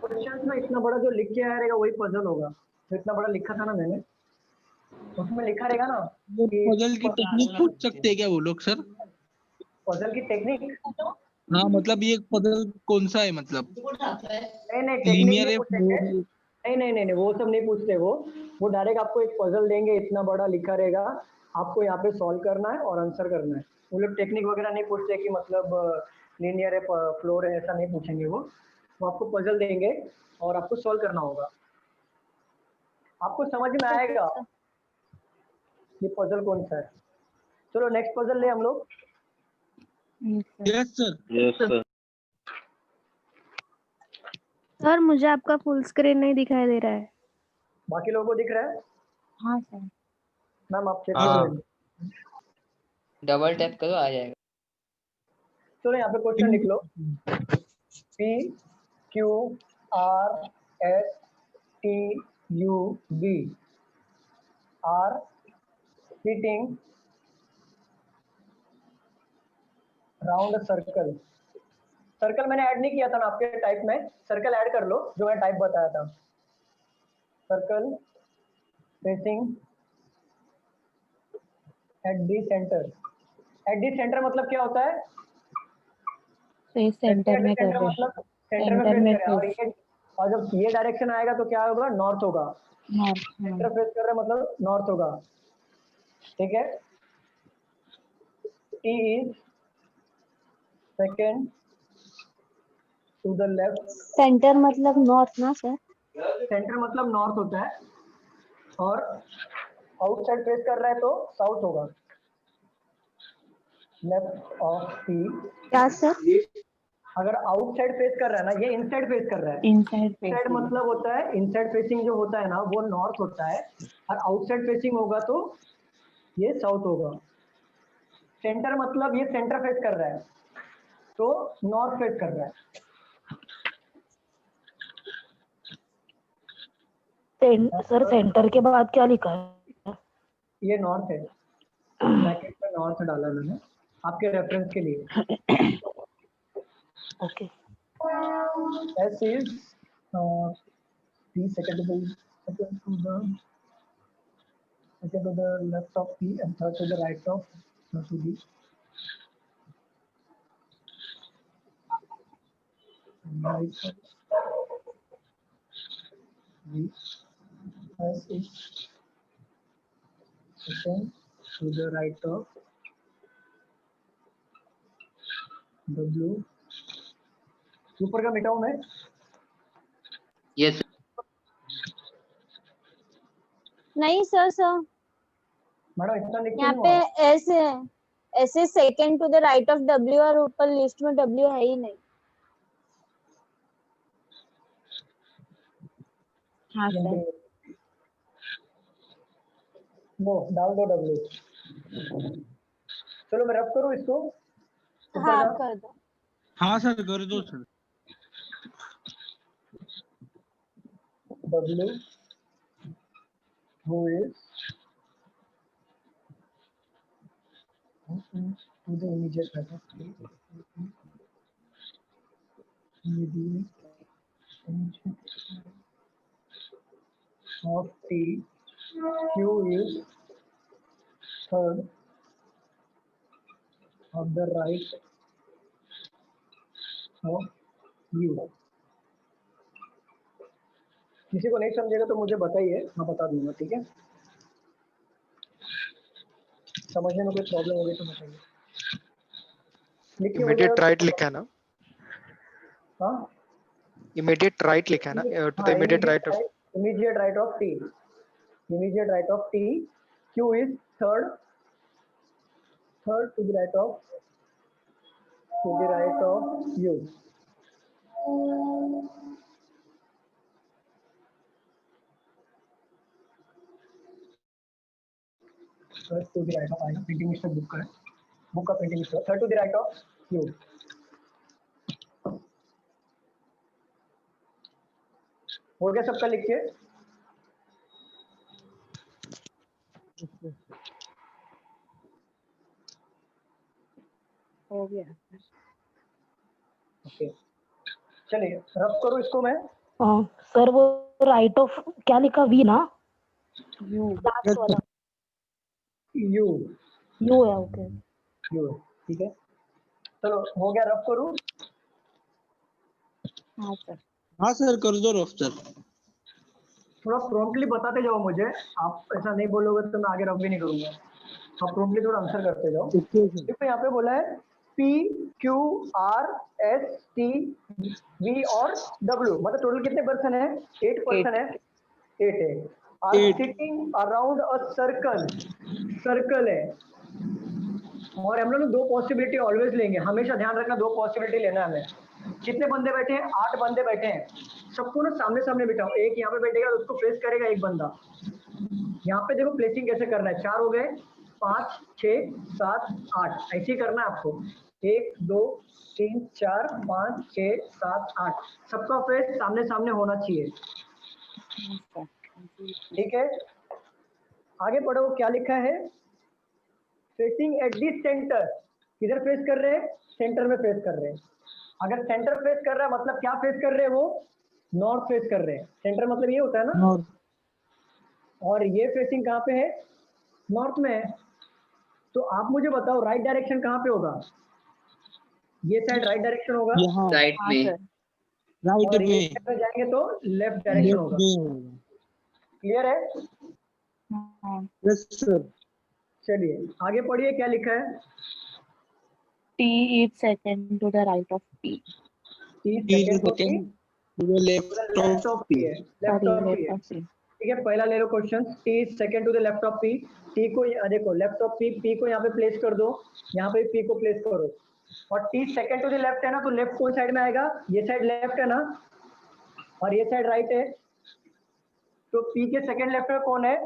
क्वेश्चन में इतना बड़ा जो लिख के आया रहेगा वही पजल होगा। जो इतना बड़ा लिखा था ना मैंने, उसमें लिखा रहेगा ना वो कि puzzle की टेक्निक पूछ सकते हैं क्या वो लोग सर? पजल की टेक्निक। हाँ मतलब ये puzzle कौन सा है मतलब? नहीं टेक्निक Linear नहीं है, पूछेंगे। floor है? नहीं वो सब नहीं पूछते। वो डायरेक्ट आपको एक पजल देंगे, इतना बड़ा लिखा रहेगा, आपको यहाँ पे सॉल्व करना है और आंसर करना है। वो लोग टेक्निक वगैरह नहीं पूछते कि मतलब लीनियर है फ्लोर है, ऐसा नहीं पूछेंगे। वो आपको पजल देंगे और आपको सॉल्व करना होगा। आपको समझ में आएगा ये पजल कौन सा है। चलो नेक्स्ट पजल ले हम लोग। Yes sir. Yes, sir. Sir मुझे आपका फुल स्क्रीन नहीं दिखाई दे रहा है। बाकी लोगों को दिख रहा है? हाँ सर। मैम आप चेक हाँ। कर डबल टैप करो आ जाएगा। चलो यहाँ पे क्वेश्चन लिख लो। P Q R S T U V are sitting round a circle. Circle मैंने ऐड नहीं किया था ना आपके टाइप में, सर्कल ऐड कर लो जो मैं टाइप बताया था। Circle facing at the centre. At the centre मतलब क्या होता है? सेंटर में कर रहे मतलब सेंटर में फेस करें, और जब ये डायरेक्शन आएगा तो क्या होगा? नॉर्थ होगा। सेंटर फेस कर रहे मतलब नॉर्थ होगा, ठीक है। T is second to the left। Centre मतलब नॉर्थ ना सर? सेंटर मतलब नॉर्थ होता है, और आउटसाइड फेस कर रहा है तो साउथ होगा। लेफ्ट ऑफ टी क्या सर? अगर आउटसाइड फेस कर रहा है ना, ये इनसाइड फेस कर रहा है। इनसाइड मतलब होता है इनसाइड फेसिंग जो होता है ना वो नॉर्थ होता है, और आउटसाइड फेसिंग होगा तो ये साउथ होगा। सेंटर मतलब ये सेंटर फेस कर रहा है तो नॉर्थ फेस कर रहा है। सर सेंटर के बाद क्या लिखा है? ये नॉर्थ है, ब्रैकेट में नॉर्थ डाला मैंने आपके रेफरेंस के लिए। Okay. S is P second to the left of P and third to the right of to D. Right of D. S is second to the right of W. ऊपर का मिटाऊं मैं? यस नहीं सर मैडम इतना लिख यहाँ पे एस है, ऐसे second to the right of W, और ऊपर लिस्ट में डब्ल्यू है ही नहीं। हाँ सर। नो डाल दो W। चलो मैं रब करूँ इसको ऊपर हाँ का? आप कर दो। हाँ सर कर दो sir. W who is to the immediate right of T of T, Q is third of the right of U। किसी को नहीं समझेगा तो मुझे बताइए, मैं बता दूंगा, ठीक है? समझने में कोई प्रॉब्लम होगी तो बताइए। इमीडिएट राइट लिखा है ना? हाँ इमीडिएट राइट लिखा है ना? To the immediate right of immediate right of T, immediate right of T, Q is third to the right of U। Third to the right of I, printing mistake book का है, बुक का printing mistake. Third to the right of U। हो गया सबका लिख के? हो गया। ओके चलिए रब करूँ इसको मैं। सर वो राइट ऑफ क्या लिखा? वी ना? यू लास्ट वाला यू यू है। ओके यू ठीक है। चलो हो गया रब करूँ? हाँ सर। हाँ सर कर दो रफ सर। थोड़ा प्रॉम्प्टली बताते जाओ मुझे, आप ऐसा नहीं बोलोगे तो मैं आगे रब भी नहीं करूंगा। आप प्रॉम्प्टली थोड़ा आंसर करते जाओ। देखो यहाँ पे बोला है P Q R S T V और W, मतलब टोटल कितने पर्सन है? 8 पर्सन है। 8 है। Are sitting around a circle है। और हम लोग 2 पॉसिबिलिटी ऑलवेज लेंगे, हमेशा ध्यान रखना 2 पॉसिबिलिटी लेना है हमें। कितने बंदे बैठे हैं? 8 बंदे बैठे हैं। सबको ना सामने सामने बिठाओ, एक यहाँ पे बैठेगा तो उसको फेस करेगा एक बंदा। यहाँ पे देखो प्लेसिंग कैसे करना है। 4 हो गए, 5 6 7 8 ऐसे ही करना है आपको। 1 2 3 4 5 6 7 8 सबका फेस सामने सामने होना चाहिए, ठीक है? आगे बढ़ो, क्या लिखा है? Facing at the centre. किधर फेस कर रहे हैं? सेंटर में फेस कर रहे हैं। अगर सेंटर फेस कर रहा है मतलब क्या फेस कर रहे हैं? वो नॉर्थ फेस कर रहे हैं। सेंटर मतलब ये होता है ना? और ये फेसिंग कहाँ पे है? नॉर्थ में है। तो आप मुझे बताओ राइट डायरेक्शन कहाँ पे होगा? ये साइड राइट डायरेक्शन होगा, राइट में। और ये साइड में जाएंगे तो लेफ्ट डायरेक्शन होगा। क्लियर है? Yes sir. चलिए आगे पढ़िए, क्या लिखा है? T is second to the right of P। T second to the left of P। Left of P, ठीक है? पहला ले लो question. T second to the left of P। T को देखो लेफ्ट ऑफ P, P को यहाँ पे प्लेस कर दो, यहाँ पे P को प्लेस करो। और T second to the left है ना, तो लेफ्ट कौन साइड में आएगा? ये साइड लेफ्ट है ना, और ये साइड राइट है। तो P के सेकंड लेफ्ट में कौन है?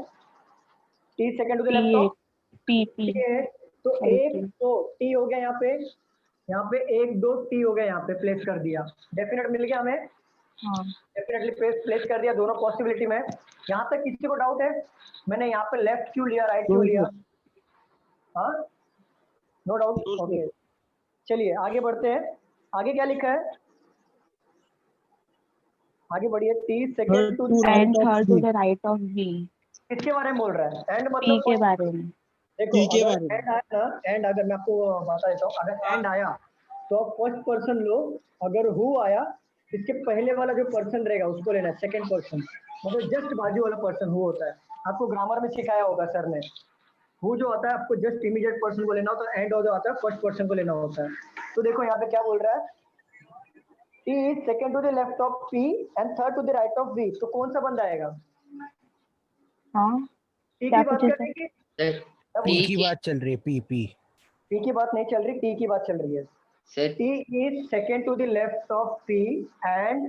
T second to the left of P है। तो 1 2 T हो गया यहाँ पे 1 2 T हो गया, यहाँ पे प्लेस कर दिया। डेफिनेट मिल गया हमें? डेफिनेटली प्लेस कर दिया दोनों पॉसिबिलिटी में। यहाँ तक किसी को डाउट है? मैंने यहाँ पे लेफ्ट क्यों लिया, राइट क्यों लिया? हाँ नो डाउट। ओके चलिए आगे बढ़ते हैं। आगे क्या लिखा है? आगे बढ़िए। T second to and third to the right of V। किसके बारे में बोल रहा है? एंड P मतलब के बारे में। देखो अगर एंड आया ना, एंड अगर मैं आपको बता देता हूँ, अगर एंड आया तो आप फर्स्ट पर्सन लो। अगर हु आया, इसके पहले वाला जो पर्सन रहेगा उसको लेना है, सेकंड पर्सन, मतलब जस्ट बाजू वाला पर्सन हु होता है। आपको ग्रामर में सिखाया होगा सर ने। हु जो आता है आपको जस्ट इमीडिएट पर्सन को लेना होता है, एंड जो आता है फर्स्ट पर्सन को लेना होता है। तो देखो यहाँ पे क्या बोल रहा है? T is second to the left of P and third to the right of V। तो कौन सा बंदा आएगा? हाँ T की बात कर रही है? पी की बात चल रही है। पी की बात नहीं चल रही, T की बात चल रही है। T is second to the left of P and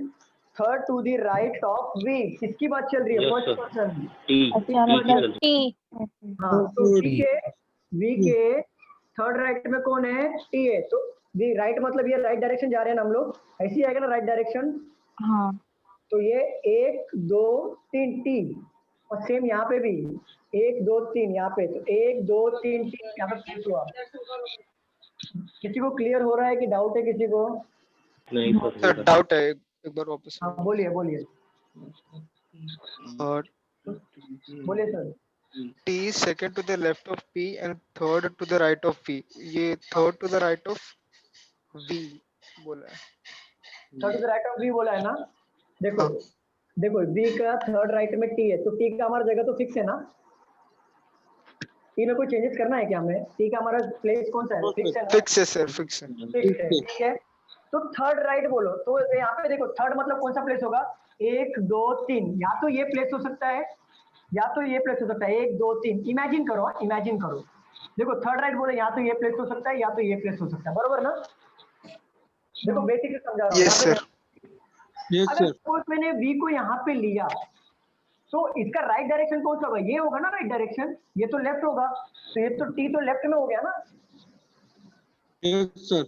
third to the right of V। किसकी बात चल रही है? First person. T हाँ, तो वी के थर्ड राइट में कौन है? टी है। तो वी राइट मतलब ये राइट डायरेक्शन जा रहे हैं ना हम लोग, ऐसे ही आएगा ना राइट डायरेक्शन। हाँ तो ये 1 2 3 टी, और सेम यहाँ पे भी 1 2 3 यहाँ पे, तो 1 2 3 3 यहाँ पे प्लेस हुआ। किसी को क्लियर हो रहा है कि डाउट है किसी को? नहीं सर डाउट है, एक बार वापस हाँ बोलिए बोलिए और बोलिए sir. T is second to the left of P and third to the right of P. ये third to the right of V बोला है। Third to the right of V बोला है ना? देखो देखो वी का थर्ड राइट में टी है, तो टी का हमारा जगह तो फिक्स है ना? टी में कोई चेंजेस करना है क्या हमें? टी का हमारा प्लेस कौन सा है? फिक्स है ना? फिक्स है सर, फिक्स है। फिक्स है, ठीक है। तो थर्ड राइट बोलो, तो यहाँ पे देखो थर्ड मतलब कौन सा प्लेस होगा? 1 2 3, या तो ये प्लेस हो सकता है या तो ये प्लेस हो सकता है। 1 2 3, इमेजिन करो, इमेजिन करो। देखो थर्ड राइट बोले, या तो ये प्लेस हो सकता है या तो ये प्लेस हो सकता है, बरोबर ना? देखो बेसिक समझा रहा हूँ। यस सर, यस अगर सर। सपोज मैंने वी को यहाँ पे लिया, तो इसका राइट डायरेक्शन कौन सा होगा? ये होगा ना राइट डायरेक्शन, ये तो लेफ्ट होगा, तो ये तो टी तो लेफ्ट में हो गया ना। Yes sir.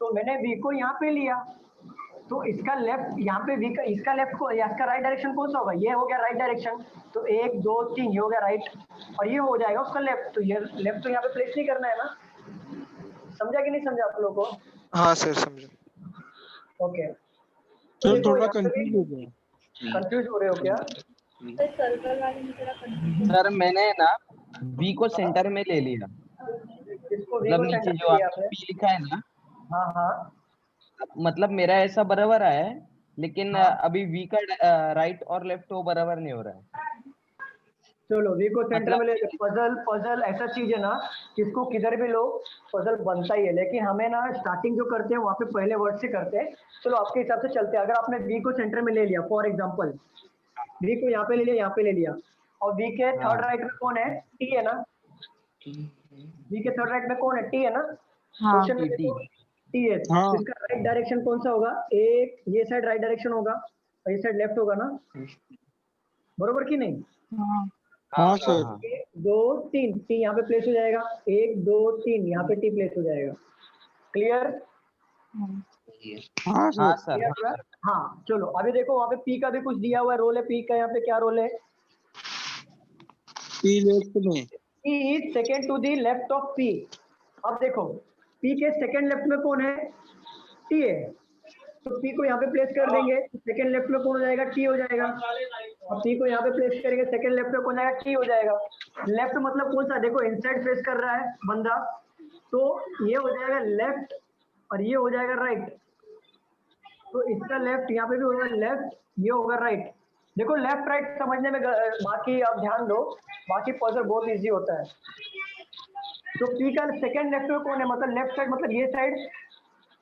तो मैंने वी को यहाँ पे लिया, तो इसका लेफ्ट यहाँ पे वी का, इसका लेफ्ट को या इसका राइट डायरेक्शन कौन सा होगा? ये हो गया राइट डायरेक्शन, तो 1 2 3 ये हो गया राइट, और ये हो जाएगा उसका लेफ्ट। तो ये लेफ्ट तो यहाँ पे प्लेस नहीं करना है ना। समझा कि नहीं समझा आप लोगों को? हाँ सर समझा। ओके सर थोड़ा कंफ्यूज हो गया। कंफ्यूज हो रहे हो क्या? सर मैंने ना V को सेंटर में ले लिया, इसको वी मतलब को नीचे सेंटर जो में लिया आपने आपने। P लिखा है ना, हाँ हाँ मतलब मेरा ऐसा बराबर आया है, लेकिन हाँ। अभी V का राइट और लेफ्ट वो बराबर नहीं हो रहा है। चलो वी को सेंटर मतलब में ले। पजल ऐसा चीज है ना, किसको किधर भी लो पजल बनता ही है, लेकिन हमें ना स्टार्टिंग जो करते हैं वहाँ पे पहले वर्ड से करते हैं। चलो आपके हिसाब से चलते हैं। अगर आपने वी को सेंटर में ले लिया, फॉर एग्जाम्पल वी को यहाँ पे ले लिया, यहाँ पे ले लिया, और वी के थर्ड राइट में कौन है? टी है ना। वी के थर्ड राइट में कौन है? टी है ना। हाँ क्वेश्चन में देखो टी है, तो इसका राइट डायरेक्शन कौन सा होगा? एक ये साइड राइट डायरेक्शन होगा और ये साइड लेफ्ट होगा ना, बरोबर कि नहीं? हाँ हाँ सर। 1 2 3 टी यहाँ पे प्लेस हो जाएगा, 1 2 3 यहाँ पे टी प्लेस हो जाएगा। क्लियर? हाँ हाँ सर। सर। हाँ चलो अभी देखो वहाँ पे पी का भी कुछ दिया हुआ है, रोल है पी का। यहाँ पे क्या रोल है? पी लेफ्ट में। P is second to the left of P। अब देखो P के सेकंड लेफ्ट में कौन है? T है, तो P को यहाँ पे प्लेस कर देंगे, सेकंड लेफ्ट में कौन हो जाएगा? T हो जाएगा। और P को यहाँ पे प्लेस करेंगे, सेकंड लेफ्ट में कौन आएगा? T हो जाएगा। लेफ्ट मतलब कौन सा? देखो इनसाइड फेस कर रहा है बंदा, तो ये हो जाएगा लेफ्ट और ये हो जाएगा राइट। तो इसका लेफ्ट यहाँ पे भी होगा लेफ्ट, ये होगा राइट। देखो लेफ्ट राइट समझने में बाकी आप ध्यान दो, बाकी पजल बहुत इजी होता है। तो पी का सेकंड लेफ्ट में कौन है? मतलब लेफ्ट साइड मतलब ये साइड,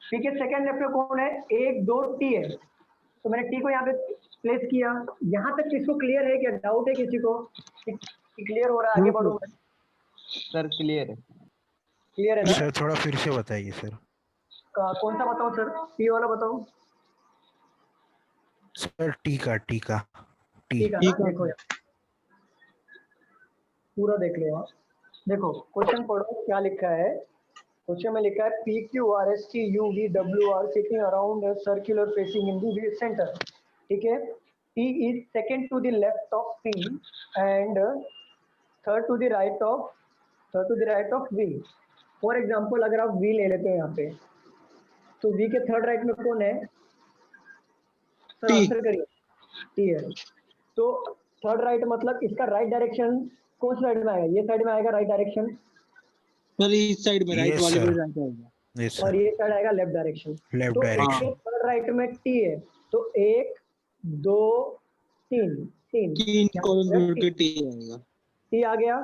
पी के सेकंड लेफ्ट में कौन है? 1 2 टी है, तो मैंने टी को यहाँ पे प्लेस किया। यहाँ तक किसको क्लियर है? क्या डाउट है किसी को? क्लियर हो रहा है? आगे बढ़ो सर क्लियर है। क्लियर है ना? सर थोड़ा फिर से बताइए सर। कौन सा बताऊं सर? पी वाला बताऊं? सर टी का टी का ना? देखो यार पूरा देख लो आप। देखो क्वेश्चन पढ़ो क्या लिखा है। क्वेश्चन में लिखा है P Q R S T U V W R sitting around circular facing in the centre. ठीक है, P is second to the left of P and third to the right of V। For example अगर आप V ले लेते हैं यहाँ पे, तो V के थर्ड राइट में कौन है? सर आंसर करिए। T है, तो थर्ड राइट मतलब इसका राइट डायरेक्शन कौन सी साइड में आएगा? ये साइड में आएगा राइट डायरेक्शन। सर इस साइड में राइट वाले में राइट आएगा और ये साइड आएगा लेफ्ट डायरेक्शन। लेफ्ट तो डायरेक्शन। थर्ड राइट में T है, तो 1 2 3 कॉलम के टी आएगा। T आ गया।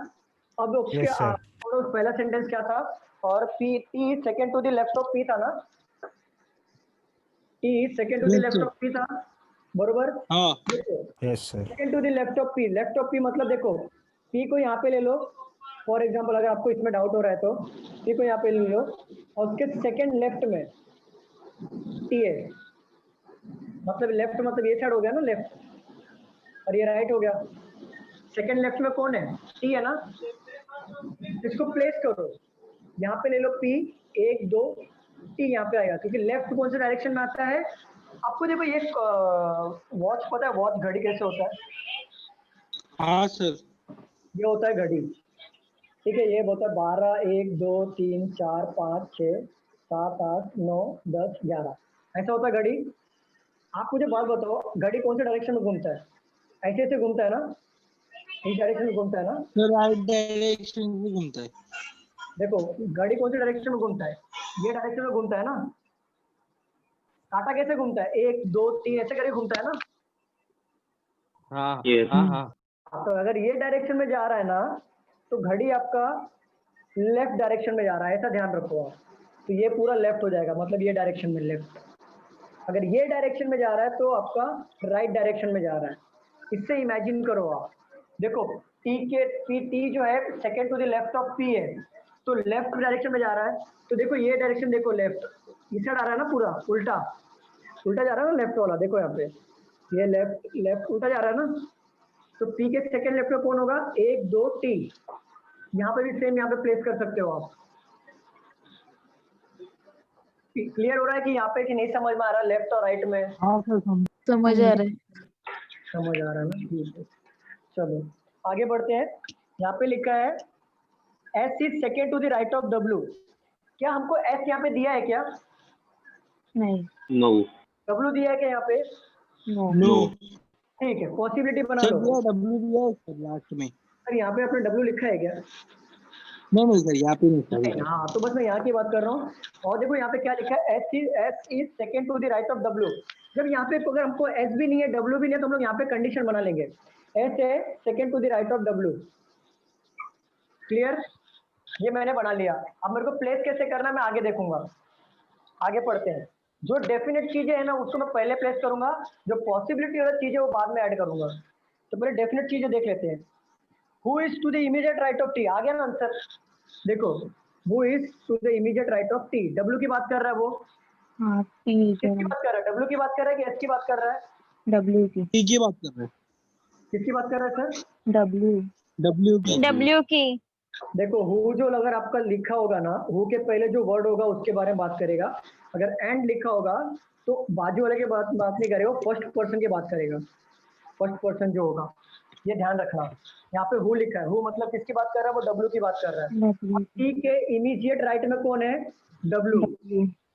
अब उसके Yes, sir. पहला सेंटेंस क्या था? और P T second to the left of P था ना? T second to the Yes, left sir. Of P था, बरोबर? हाँ yes sir. Second to the left of P। Left of P मतलब देखो P को यहाँ पे ले लो। फॉर एग्जाम्पल अगर आपको इसमें डाउट हो रहा है तो P को यहाँ पे ले लो और उसके सेकंड लेफ्ट में T है, मतलब लेफ्ट मतलब ये साइड हो गया ना लेफ्ट, और ये राइट हो गया। सेकंड लेफ्ट में कौन है? टी है ना, इसको प्लेस करो, यहाँ पे ले लो P, 1 2 T यहाँ पे आएगा, क्योंकि लेफ्ट कौन से डायरेक्शन में आता है आपको? देखो ये वॉच पता है, वॉच घड़ी कैसे होता है? हाँ सर। ये होता है घड़ी, ठीक है, ये होता है 12 1 2 3 4 5 6 7 8 9 10 11, ऐसा होता है घड़ी। आप मुझे बात बताओ, घड़ी कौन से डायरेक्शन में घूमता है? ऐसे ऐसे घूमता है ना, इस डायरेक्शन में घूमता है ना? सर राइट डायरेक्शन में घूमता है। देखो घड़ी कौन से डायरेक्शन में घूमता है? ये डायरेक्शन में घूमता है ना। कांटा कैसे घूमता है? 1 2 3 ऐसे करके घूमता है ना। हाँ। तो अगर ये डायरेक्शन में जा रहा है ना, तो घड़ी आपका लेफ्ट डायरेक्शन में जा रहा है, ऐसा ध्यान रखो आप। तो ये पूरा लेफ्ट हो जाएगा, मतलब ये डायरेक्शन में लेफ्ट। अगर ये डायरेक्शन में जा रहा है तो आपका राइट डायरेक्शन में जा रहा है। इससे इमेजिन करो आप, देखो टी जो है second to the left of P है, तो लेफ्ट डायरेक्शन में जा रहा है। तो देखो ये डायरेक्शन देखो, लेफ्ट इस साइड आ रहा है ना, पूरा उल्टा उल्टा जा रहा है ना लेफ्ट वाला, देखो यहाँ पे ये लेफ्ट उल्टा जा रहा है ना। तो पी के सेकेंड लेफ्ट में कौन होगा? 1 2 टी, यहाँ पे भी सेम यहाँ पे प्लेस कर सकते हो आप। क्लियर हो रहा है कि यहाँ पे कि नहीं समझ में आ रहा लेफ्ट और राइट में? हाँ सर समझ आ रहा है। समझ आ रहा है ना, ठीक है। चलो आगे बढ़ते हैं। यहाँ पे लिखा है S is second to the right of W। क्या हमको S यहाँ पे दिया है क्या? नहीं। नो। W दिया है क्या यहाँ पे? नो। ठीक है, पॉसिबिलिटी बना सर लो। दिया W दिया है सर लास्ट में। सर यहाँ पे आपने W लिखा है क्या? नहीं सर यहाँ पे नहीं सर। हाँ, तो बस मैं यहाँ की बात कर रहा हूँ। और देखो यहाँ पे क्या लिखा है? S is second to the right of W। जब यहाँ पे अगर हमको S भी नहीं है W भी नहीं है, तो हम लोग यहाँ पे कंडीशन बना लेंगे, S है second to the right of W। Clear? ये मैंने बना लिया। अब मेरे को प्लेस कैसे करना है मैं आगे देखूंगा। आगे पढ़ते हैं। जो डेफिनेट चीजें है ना उसको मैं पहले प्लेस करूंगा, जो पॉसिबिलिटी वाली चीजें वो बाद में ऐड करूंगा। तो पहले डेफिनेट चीजें देख लेते हैं। Who is to the immediate right of T? आ गया ना आंसर? देखो who is to the immediate right of T, W की बात कर रहा है वो। हाँ टी किसकी बात कर रहा है? W की बात कर रहा है कि S की बात कर रहा है? W की। टी की बात कर रहे हैं। किसकी बात कर रहा है सर? W की। देखो हु जो अगर आपका लिखा होगा ना, हु के पहले जो वर्ड होगा उसके बारे में बात करेगा। अगर एंड लिखा होगा तो बाजू वाले के बात नहीं करेगा, फर्स्ट पर्सन की बात करेगा। फर्स्ट पर्सन जो होगा, ये ध्यान रखना। यहाँ पे हु लिखा है, हु मतलब किसकी बात कर रहा है? वो W की बात कर रहा है। टी के इमीडिएट राइट में कौन है? W।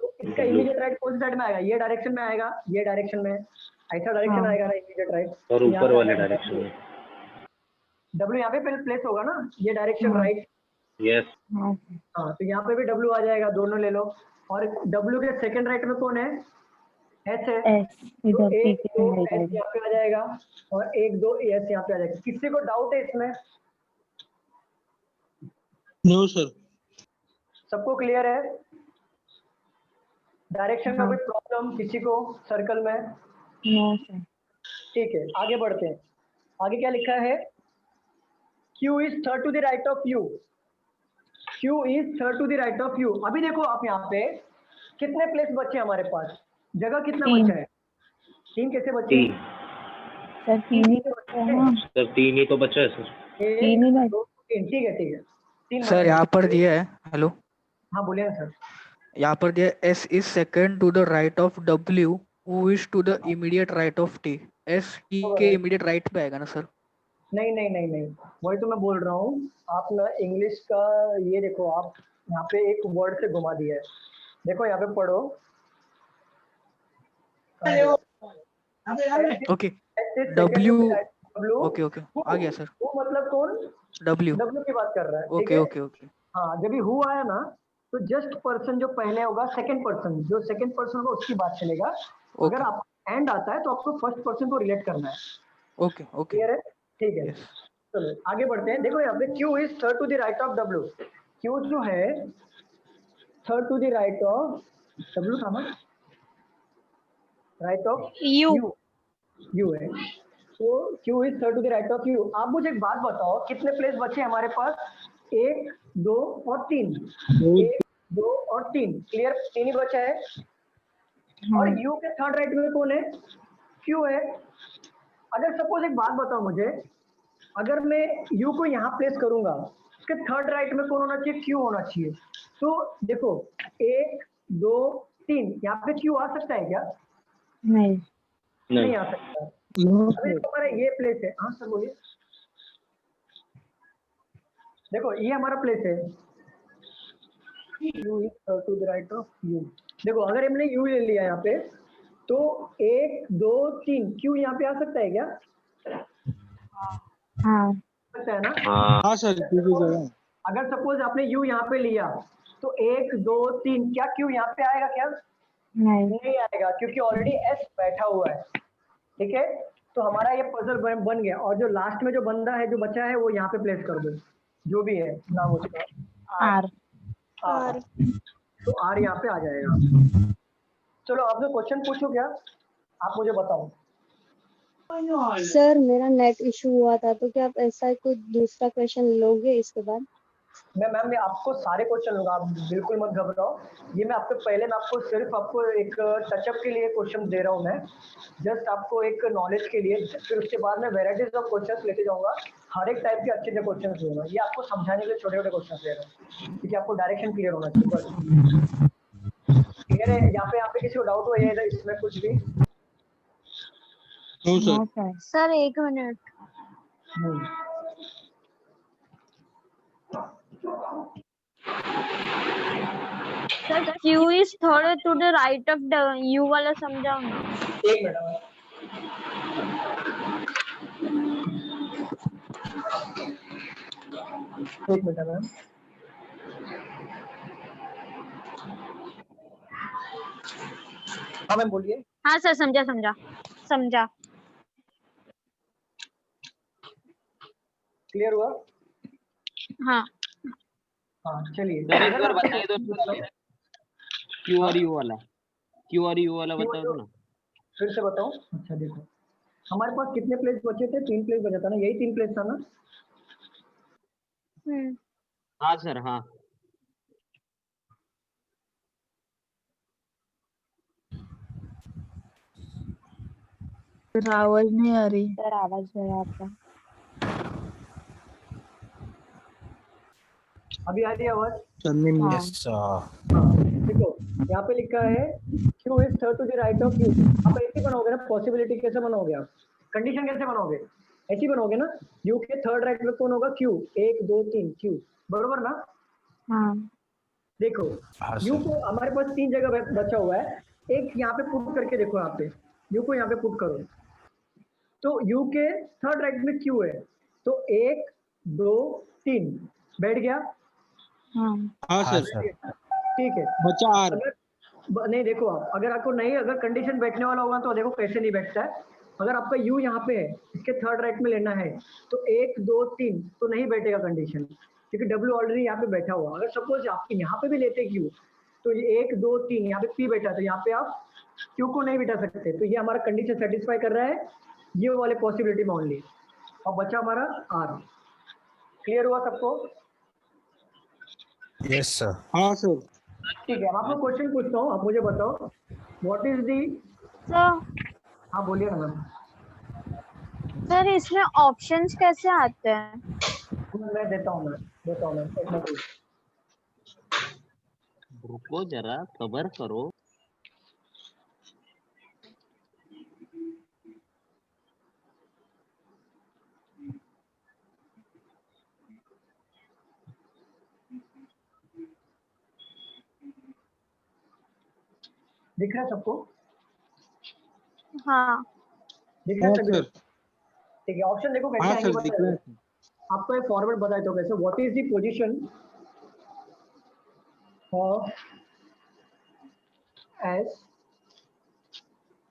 तो इसका इमीडिएट राइट कौन सी साइड में आएगा? ये डायरेक्शन में आएगा, ये डायरेक्शन में, ऐसा डायरेक्शन आएगा ना इमीडिएट राइट, और ऊपर वाले डायरेक्शन में W यहाँ पे पहले प्लेस होगा ना, ये डायरेक्शन राइट। यस। हाँ, तो यहाँ पे भी W आ जाएगा, दोनों ले लो। और W के सेकंड राइट में कौन है? S है। तो 1 2 S यहाँ पे आ जाएगा और 1 2 S यहाँ पे आ जाएगा। किसी को डाउट है इसमें? No sir. सबको क्लियर है? डायरेक्शन में कोई प्रॉब्लम किसी को सर्कल में? No sir. ठीक है, आगे बढ़ते हैं। आगे क्या लिखा है? Q is third to the right of U। Q is third to the right of U। अभी देखो आप यहाँ पे कितने प्लेस बचे हमारे पास? जगह कितना बचा है? 3 कैसे बचे? सर 3 ही बचे हैं ना। सर 3 ही तो बचा है सर। 3 ही ना। ठीक है। 3 सर यहाँ पर दिया है, हेलो। हाँ बोलिए ना सर। यहाँ पर दिया है S is second to the right of W, who is to the immediate right of T। S T के इमीडिएट राइट पे आएगा ना सर? नहीं, वही तो मैं बोल रहा हूँ। आप ना इंग्लिश का ये देखो, आप यहाँ पे एक वर्ड से घुमा दिया है। देखो यहाँ पे पढ़ो। Okay W। ओके आ गया सर। वो मतलब कौन? W की बात कर रहा है। ओके। हाँ, जब भी हु आया ना तो जस्ट पर्सन जो पहले होगा, सेकंड पर्सन जो सेकंड पर्सन होगा उसकी बात चलेगा। अगर आप एंड आता है तो आपको फर्स्ट पर्सन को रिलेट करना है। ओके क्लियर है? ठीक है। चलो आगे बढ़ते हैं। देखो यहाँ पे Q is third to the right of W। Q जो है third to the right of W था ना, राइट ऑफ U है। तो Q is third to the right of U। आप मुझे एक बात बताओ, कितने प्लेस बचे हमारे पास? 1 2 और 3। 1 2 और 3। क्लियर? 3 ही बचा है। और U के थर्ड राइट में कौन है? Q है। अगर सपोज एक बात बताओ मुझे, अगर मैं यू को यहाँ प्लेस करूंगा, उसके थर्ड राइट में कौन होना चाहिए? क्यू होना चाहिए। तो देखो 1 2 3 यहाँ पे क्यू आ सकता है क्या? नहीं नहीं आ सकता। अभी हमारा ये प्लेस है। हाँ सर बोलिए। देखो ये हमारा प्लेस है, U is to the right of U. देखो अगर हमने यू ले लिया यहाँ पे, तो 1 2 3 क्यू यहाँ पे आ सकता है क्या? हाँ सकता है ना? हाँ सर, अगर सपोज आपने यू यहाँ पे लिया तो 1 2 3 क्या क्यू यहाँ पे आएगा क्या? नहीं आएगा, क्योंकि ऑलरेडी एस बैठा हुआ है। ठीक है, तो हमारा ये पजल बन गया। और जो लास्ट में जो बंदा है जो बचा है वो यहाँ पे प्लेस कर दो, जो भी है नाम उसका, आर आर। तो आर यहाँ पे आ जाएगा। चलो आपने क्वेश्चन पूछो क्या, आप मुझे बताओ। सर मेरा नेट इशू हुआ था, तो क्या आप ऐसा कोई दूसरा क्वेश्चन लोगे इसके बाद? मैं आपको सारे क्वेश्चन लूंगा, आप बिल्कुल मत घबराओ। ये मैं आपको पहले मैं आपको सिर्फ आपको एक टचअप के लिए क्वेश्चन दे रहा हूँ मैं, जस्ट आपको एक नॉलेज के लिए। फिर उसके बाद मैं वेराइटीज ऑफ क्वेश्चंस लेते जाऊंगा, हर एक टाइप के अच्छे अच्छे क्वेश्चंस दूंगा। ये आपको समझाने के लिए छोटे छोटे क्वेश्चन दे रहा हूँ, क्योंकि आपको डायरेक्शन क्लियर होना चाहिए बस। क्लियर है? यहाँ पे किसी को डाउट हुआ है इसमें कुछ भी? सर 1 मिनट। Sir Q is third to the right of the U वाला समझाओ ना। एक मिनट मैम। हाँ मैम बोलिए। हाँ सर समझा। क्लियर हुआ? हाँ चलिए एक बार बताइए तो क्यू और यू वाला बताओ तो ना। फिर से बताओ। अच्छा देखो हमारे पास कितने प्लेस बचे थे? 3 प्लेस बचा था ना, यही 3 प्लेस था ना? हाँ सर हाँ। सर आवाज नहीं आ रही। सर आवाज है आपका। अभी आ रही है आवाज? देखो यहाँ पे लिखा है Q is third to the right of U। आप ऐसे बनाओगे ना, पॉसिबिलिटी कैसे बनाओगे आप? कंडीशन कैसे बनाओगे? ऐसी बनोगे ना, U के थर्ड राइट में कौन होगा? Q। 1 2 3 Q, बरोबर ना? हाँ देखो U को हमारे पास 3 जगह बचा हुआ है, एक यहाँ पे पुट करके देखो, यहाँ पे U को यहाँ पे पुट करो, तो U के थर्ड राइट में Q है, तो 1 2 3 बैठ गया। हाँ सर, ठीक है, बचा आर। नहीं देखो आप, अगर आपको नहीं, अगर कंडीशन बैठने वाला होगा तो देखो कैसे नहीं बैठता है। अगर आपका यू यहाँ पे है, इसके थर्ड राइट में लेना है, तो 1 2 3 तो नहीं बैठेगा कंडीशन, क्योंकि डब्ल्यू ऑलरेडी यहाँ पे बैठा हुआ। अगर सपोज आप यहाँ पे भी लेते क्यू, तो ये 1 2 3 यहाँ पे पी बैठा, तो यहाँ पे आप क्यू को नहीं बिठा सकते। तो ये हमारा कंडीशन सेटिस्फाई कर रहा है ये वाले पॉसिबिलिटी में ओनली, और बचा हमारा आर। क्लियर हुआ सबको? Yes sir. हाँ सर। ठीक है, आपको क्वेश्चन पूछता हूँ, आप मुझे बताओ व्हाट इज दी। हाँ बोलिए ना मैम। सर इसमें ऑप्शंस कैसे आते हैं? मैं देता हूँ मैम। रुको जरा सबर करो। दिख रहा है सबको? हाँ दिख रहा है सभी? ठीक है, ऑप्शन देखो कैसे हाँ आएंगे सर, दिख रहा है। आपको एक फॉर्मेट बताए तो कैसे, what is the position of S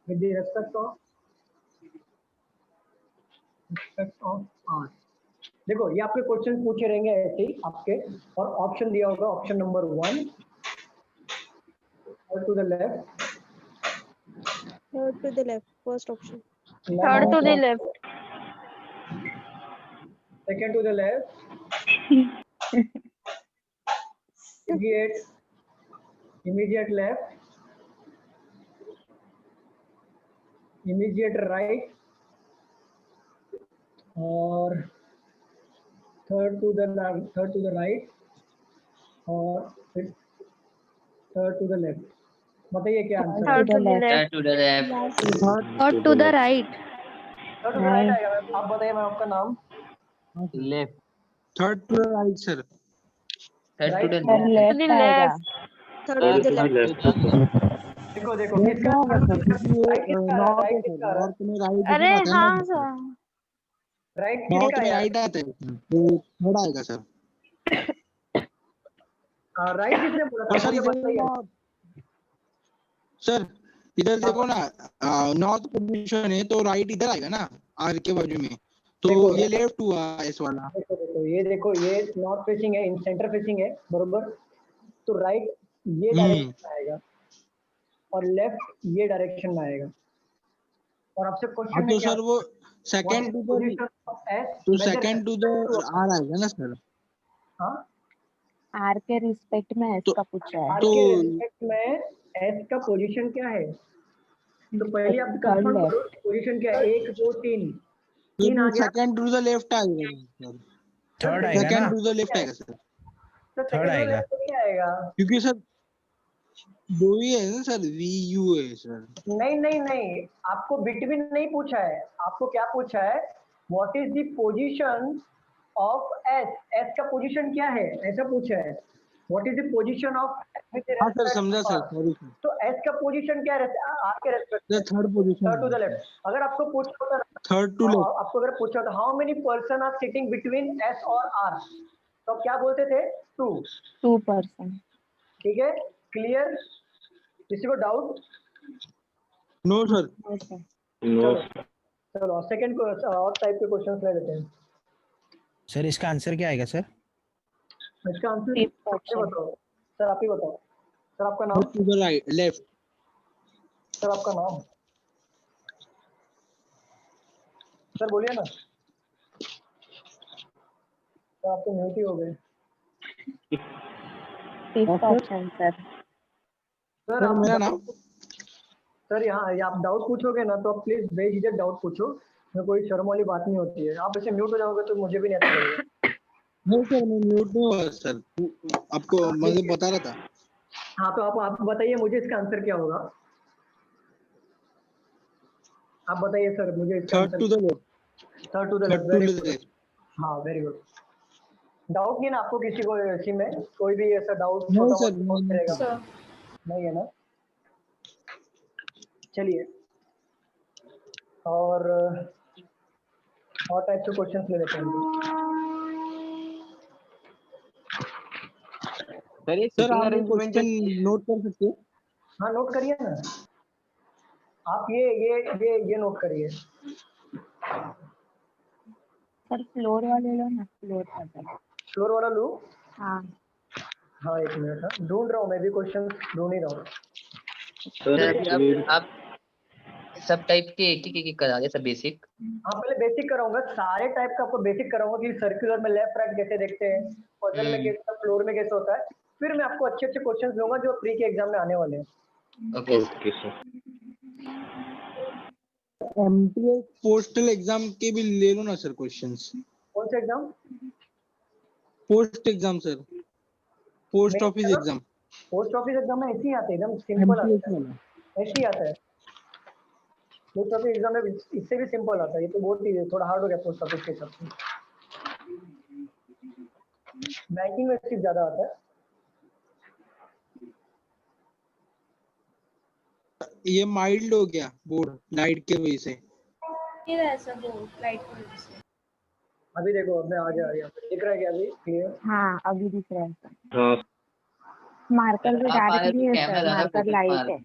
with the respect of R. देखो ये आपके क्वेश्चन पूछे रहेंगे ऐसे ही आपके, और ऑप्शन दिया होगा, option number 1 to the left, Third to the left, first option. Third to the left, second to the left, immediate left, immediate right, और थर्ड टू द राइट और फिर थर्ड टू द लेफ्ट। बताइए क्या आंसर है? Third to the Third left. to the left. Third to the right. Third to the right आएगा। आप बताइए मैम आपका नाम। Left. Third to the right sir. Third to the Sir, left. left आएगा। Third to the left. देखो देखो किसका राइट किसका नॉर्थ राइट किसका नॉर्थ में राइट अरे आता है हाँ ना, सर। राइट नॉर्थ किसका में है? राइट आता है तो थर्ड आएगा सर। राइट किसने बोला था? सर मुझे इधर बताइए। सर इधर देखो ना, नॉर्थ पोजीशन है तो राइट इधर आएगा ना आर के बाजू में, तो देखो, ये लेफ्ट हुआ इस वाला। देखो ये नॉर्थ फेसिंग है, सेंटर फेसिंग है बरोबर। तो राइट ये डायरेक्शन में आएगा और लेफ्ट ये डायरेक्शन में आएगा। और आपसे क्वेश्चन तो सर वो सेकंड टू द तो सेकंड टू द आर आएगा ना सर। हाँ R के रिस्पेक्ट में S का पूछा है। आर के रिस्पेक्ट में एस का पोजीशन क्या है? तो पहले आप कंफर्म करो पोजीशन क्या है। 1 2 3 3 आ गया। सेकंड टू द लेफ्ट आएगा सर। थर्ड आएगा ना। सेकंड टू द लेफ्ट आएगा सर। तो थर्ड आएगा क्या आएगा? क्योंकि सर दो ही है ना सर, वी यू है सर। नहीं नहीं नहीं, आपको बिटवीन नहीं पूछा है। आपको क्या पूछा है? What is the position of S? S का पोजीशन क्या है ऐसा पूछा है। What is the position of हाँ सर समझा सर, सॉरी सर। तो एस का पोजीशन क्या है आपके respect? Third position. Third to the left. अगर आपको पूछा होता थर्ड टू लेफ्ट, आपको अगर पूछा होता how many person are sitting between S और आर, तो आप क्या बोलते थे? 2 person. ठीक है, क्लियर? किसी को डाउट? No sir. नो चलो सेकंड और टाइप के क्वेश्चंस ले लेते हैं। सर इसका आंसर क्या आएगा सर? इसका आंसर बताओ सर, आप ही बताओ सर। आपका नाम? To the right left. Sir आपका नाम? सर बोलिए ना सर, आप तो म्यूट ही हो गए। Fifth option sir. सर आप मेरा नाम? सर यहाँ आप डाउट पूछोगे ना तो आप प्लीज बेझिझक डाउट पूछो, में कोई शर्म वाली बात नहीं होती है। आप ऐसे म्यूट हो जाओगे तो मुझे भी नहीं अच्छा लगेगा। नहीं सर मैं म्यूट नहीं हुआ सर, आपको मैं बता रहा था। हाँ तो आप बताइए मुझे इसका आंसर क्या होगा? आप बताइए सर मुझे इसका third to the left. Third to the left, very good. हाँ वेरी गुड। डाउट नहीं ना आपको किसी को इसी में? कोई भी ऐसा डाउट नहीं सर नहीं है ना? चलिए और टाइप के क्वेश्चंस ले लेते हैं। सर ये सर सिटिंग आप अरेंजमेंट क्वेश्चन नोट कर सकते हो? हाँ नोट करिए ना आप। ये नोट करिए। सर फ्लोर वाले लो ना, फ्लोर वाला लो। हाँ हाँ एक मिनट ढूंढ रहा हूँ, मैं भी क्वेश्चन ढूंढ ही रहा हूँ। सर आप सब टाइप के एक करा दे, सब बेसिक। हाँ पहले बेसिक कराऊंगा, सारे टाइप का आपको बेसिक कराऊंगा कि सर्कुलर में लेफ्ट राइट कैसे देखते हैं, पजल में कैसे, फ्लोर में कैसे होता है। फिर मैं आपको अच्छे क्वेश्चंस दूंगा जो प्री के एग्जाम में आने वाले हैं। Okay sir. MTS postal exam के भी ले लो ना सर क्वेश्चंस। कौन सा exam? Post exam sir, post office exam. Post office exam में ऐसे ही आते हैं, एकदम सिंपल आता है, ऐसे ही आता है। पोस्ट ऑफिस एग्जाम में इससे भी सिंपल आता है, ये तो बहुत ही थोड़ा हार्ड हो गया पोस्ट ऑफिस के हिसाब से। बैंकिंग में सिर्फ ज्यादा आता है। ये माइल्ड हो गया बोर्ड लाइट के वजह से। अभी देखो अब मैं आ गया, दिख रहा है क्या अभी क्लियर? हाँ अभी दिख रहा है सर। हाँ मार्कर भी डार्क नहीं है सर, मार्कर लाइट है।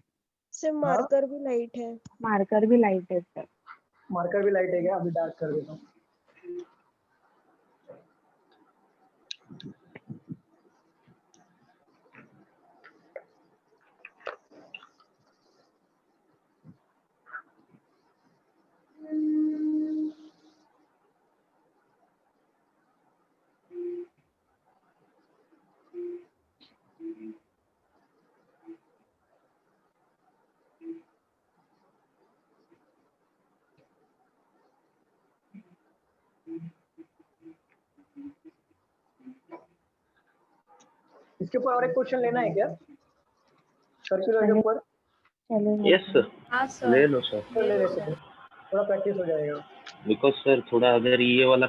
सर मार्कर भी लाइट है। मार्कर भी लाइट है सर। मार्कर भी लाइट है क्या? अभी डार्क कर देता हूँ। इसके ऊपर और एक क्वेश्चन लेना है क्या? सर्कुलर के ऊपर यस सर, हाँ ले सर। लो सर, ले लेते हैं, थोड़ा प्रैक्टिस हो जाएगा। बिकॉज सर थोड़ा अगर ये वाला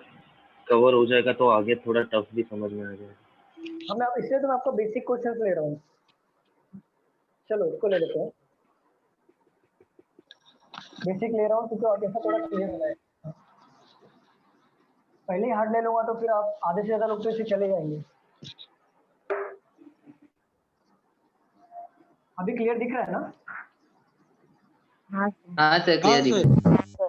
कवर हो जाएगा तो आगे थोड़ा टफ भी समझ में आ जाएगा। हम इसलिए तो मैं आपको बेसिक क्वेश्चंस ले रहा हूँ। चलो इसको ले लेते हैं, बेसिक ले रहा हूँ क्योंकि और कैसा थोड़ा क्लियर हो जाएगा। पहले ही हार्ड ले लूंगा तो फिर आप आधे से ज्यादा लोग तो इसे चले जाएंगे। अभी क्लियर दिख रहा है ना? हाँ सर, क्लियर दिख रहा है।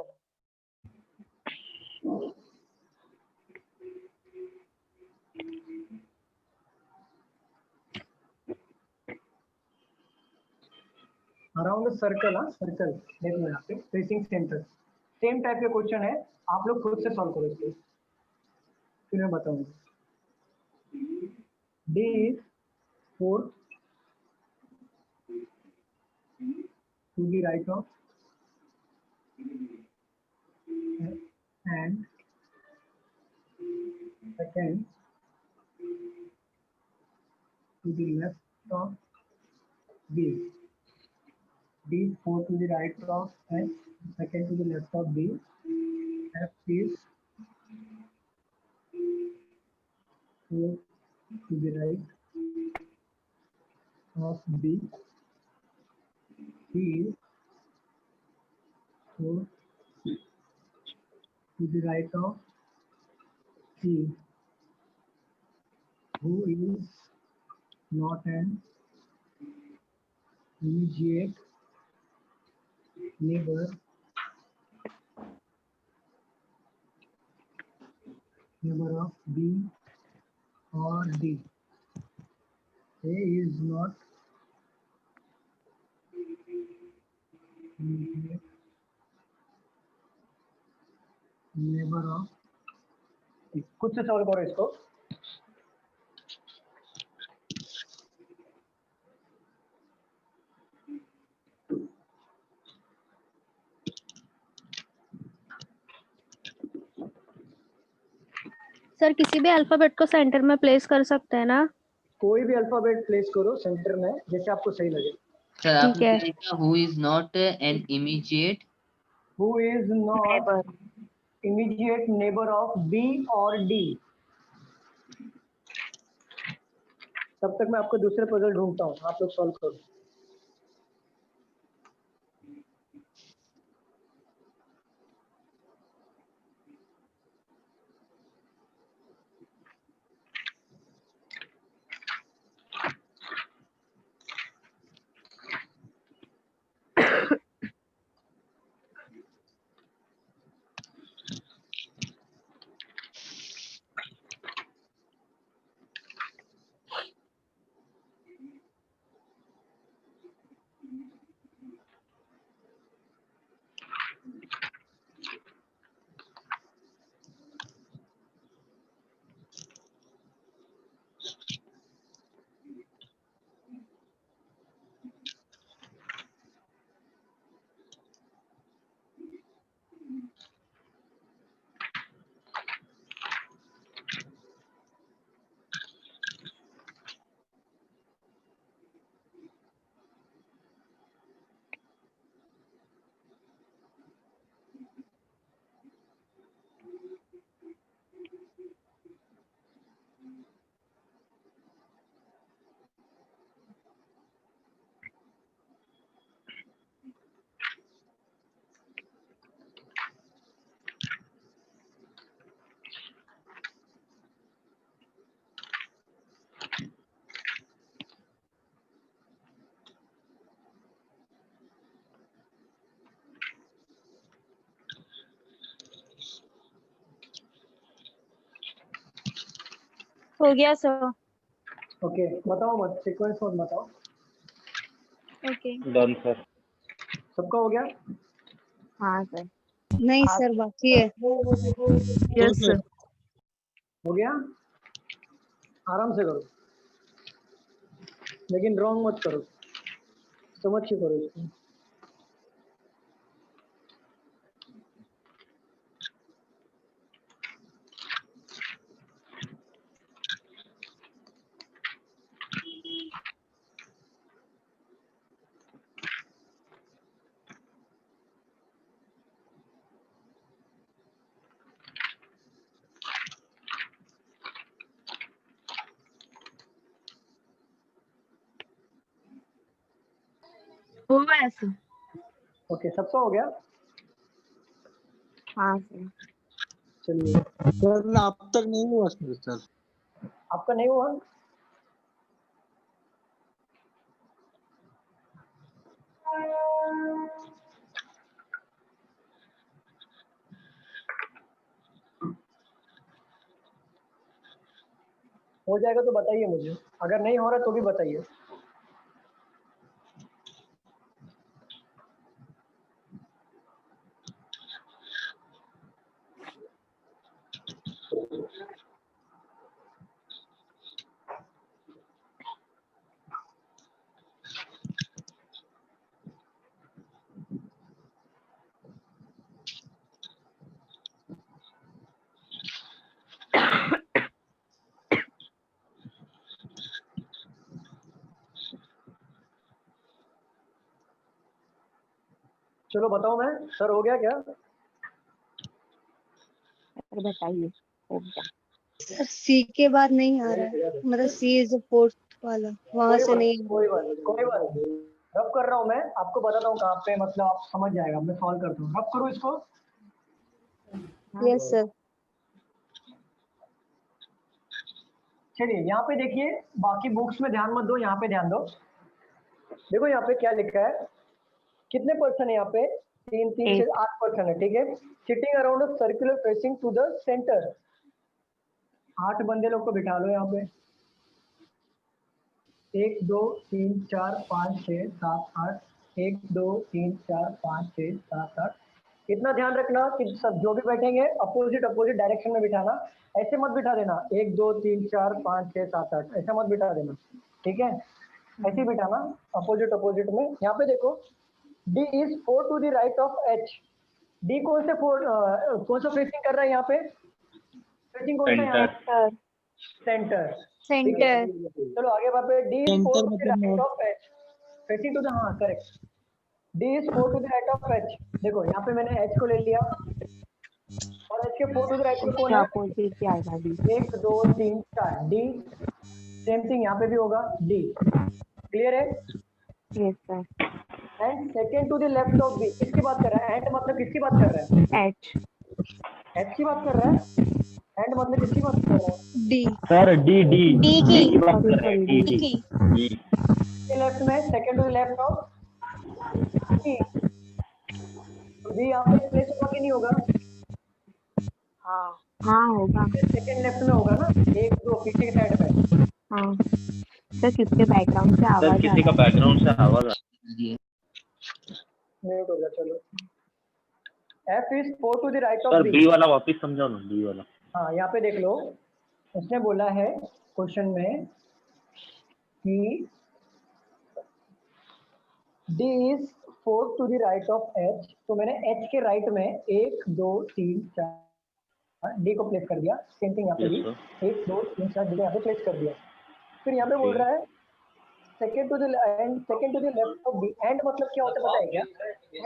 अराउंड द सर्कल, सर्कल देख लो यहाँ पे, फेसिंग सेंटर, सेम टाइप के क्वेश्चन है, आप लोग खुद से सॉल्व करो इसको, फिर मैं बताऊंगा। D is 4 to the right of and second to the left of B. D is 4 to the right of and second to the left of B. F is 4 to the right of B. C is 4 to the right of C. Who is not an immediate neighbor of B or D? A is not immediate neighbor of D. खुद से सॉल्व करो इसको। सर किसी भी अल्फाबेट को सेंटर में प्लेस कर सकते हैं ना? कोई भी अल्फाबेट प्लेस करो सेंटर में, जैसे आपको सही लगे। सर आपने लिखा who is not an immediate, Who is not immediate neighbor of B or D? तब तक मैं आपको दूसरे पजल ढूंढता हूँ, आप लोग सॉल्व करो। हो गया सर। ओके बताओ मत, सीक्वेंस मत बताओ। Okay done sir. सबका हो गया? हाँ सर। नहीं सर बाकी है। Yes sir. हो गया? आराम से करो, लेकिन रॉन्ग मत करो, समझ के करो इसको। हो गया सर। ओके, सबका हो गया? हाँ सर। चलिए, सर अब तक नहीं हुआ सर। आपका नहीं हुआ? हो जाएगा तो बताइए मुझे, अगर नहीं हो रहा तो भी बताइए। चलो बताओ मैं, सर हो गया क्या? सर बताइए हो गया। सर सी के बाद नहीं आ रहा है, मतलब सी इज फोर्थ वाला, वहां से नहीं। कोई बात नहीं, रब कर रहा हूँ मैं, आपको बताता हूँ कहाँ पे, मतलब आप समझ जाएगा, मैं सॉल्व करता हूँ। रब करूँ इसको? Yes sir. चलिए यहाँ पे देखिए, बाकी बुक्स में ध्यान मत दो, यहाँ पे ध्यान दो। देखो यहाँ पे क्या लिखा है, कितने पर्सन है यहाँ पे? 3 3 6 8 पर्सन है, ठीक है। Sitting around a circular facing to the centre. 8 बंदे लोग को बिठा लो यहाँ पे। 1 2 3 4 5 6 7 8। 1 2 3 4 5 6 7 8। इतना ध्यान रखना कि सब जो भी बैठेंगे अपोजिट डायरेक्शन में बिठाना, ऐसे मत बिठा देना 1 2 3 4 5 6 7 8, ऐसा मत बिठा देना, ठीक है। ऐसे ही बिठाना अपोजिट में। यहाँ पे देखो, D is 4 to the right of H। D कौन सा फेसिंग कर रहा है यहाँ पे? फेसिंग कौन सा यहाँ पे? सेंटर। चलो आगे बात पे, D is 4 to the right of H। Facing to the, हाँ correct. D is 4 to the right of H। देखो यहाँ पे मैंने H को ले लिया, और H के 4 to the right में कौन है? 1 2 3 4 D। सेम थिंग यहाँ पे भी होगा D। क्लियर है? Yes sir. And second to the left of B, किसकी बात कर रहा है? एंड मतलब किसकी बात कर रहा है? एच की बात कर रहा है। एंड मतलब किसकी बात कर रहा है? D. Sir D D D की बात कर रहे हैं, डी लेफ्ट में second to the left of B. B यहाँ पे प्लेस होगा कि नहीं होगा? हाँ होगा। सेकेंड लेफ्ट में होगा ना, 1 2 पीछे की साइड में। हाँ सर, किसके बैकग्राउंड से आवाज आ रहा है? किसी का बैकग्राउंड से आवाज आ रही है। म्यूट हो गया, चलो। F is 4 to the right of sir B। B वाला वापस समझाओ ना, बी वाला। हाँ यहाँ पे देख लो, उसने बोला है क्वेश्चन में कि D is 4 to the right of H। तो मैंने H के राइट में 1 2 3 4 D को प्लेस कर दिया। सेम थिंग यहाँ पे भी 1 2 3 4 D को यहाँ पे प्लेस कर दिया। फिर यहाँ पे बोल रहा है second to the left of B. And मतलब क्या होता है पता है क्या?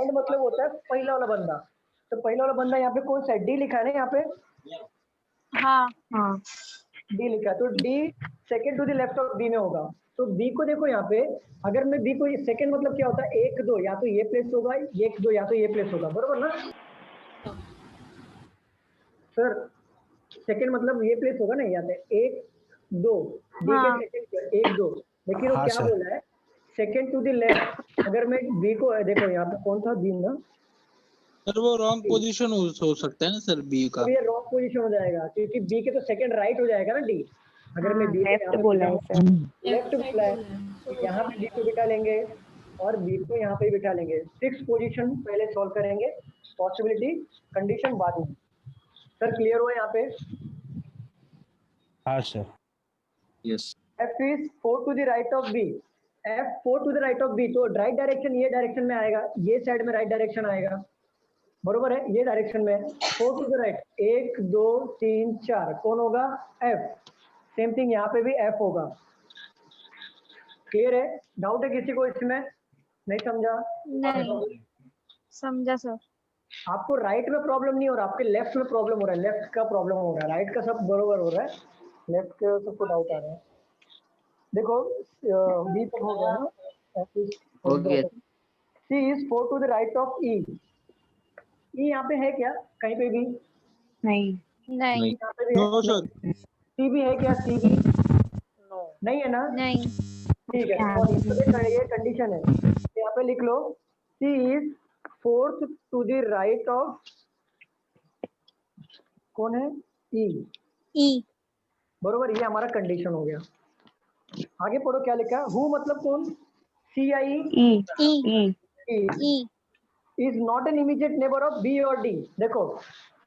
एंड मतलब होता है पहला वाला बंदा। तो पहला वाला बंदा यहाँ पे कौन सा है? डी लिखा है ना यहाँ पे? हाँ डी लिखा है, तो D second to the left of B में होगा। तो बी को देखो यहाँ पे, अगर मैं बी को, सेकेंड मतलब क्या होता है? 1 2, या तो ये प्लेस होगा, 1 2 या तो ये प्लेस होगा, बरोबर ना सर? सेकेंड मतलब ये प्लेस होगा ना, यहाँ पे 1 2 बी के सेकेंड 1 2। लेकिन वो क्या बोला है? Second to the left. अगर मैं बी को देखो, यहाँ पे कौन था? बी ना सर, वो रॉन्ग पोजीशन हो सकता है ना सर बी का? तो ये रॉन्ग पोजीशन हो जाएगा, क्योंकि बी के तो सेकेंड राइट हो जाएगा ना डी। अगर मैं बी लेफ्ट बोला है सर। लेफ्ट बोला है, तो यहाँ पे डी को बिठा लेंगे और बी को यहाँ पे बिठा लेंगे। 6 पोजीशन पहले सॉल्व करेंगे, पॉसिबिलिटी कंडीशन बाद में। सर क्लियर हुआ यहाँ पे? हाँ sir. Yes. F is 4 to the right of B। F 4 to the right of B, तो राइट डायरेक्शन ये डायरेक्शन में आएगा, ये साइड में राइट डायरेक्शन आएगा, बरोबर है? ये डायरेक्शन में 4 टू द राइट 1 2 3 4 कौन होगा? F। सेम थिंग यहाँ पे भी F होगा। क्लियर है? डाउट है किसी को इसमें? नहीं समझा? नहीं समझा सर। आपको राइट में प्रॉब्लम नहीं हो रहा, आपके लेफ्ट में प्रॉब्लम हो रहा है। लेफ्ट का प्रॉब्लम हो रहा है, राइट का सब बरोबर हो रहा है, लेफ्ट का सबको डाउट आ रहा है। देखो बी तक हो गया ना? हो गया। C is 4 to the right of E. E यहाँ पे है क्या कहीं पे भी? नहीं नहीं यहाँ पे भी है? No, sir. C भी है क्या? C भी नहीं है ना? नहीं ठीक है, और ये कंडीशन है, यहाँ पे लिख लो C is 4th to the right of, कौन है? E. ई बरोबर, ये हमारा कंडीशन हो गया। आगे पढ़ो क्या लिखा है? हु मतलब कौन? C I E E is not an immediate neighbour of B और डी। देखो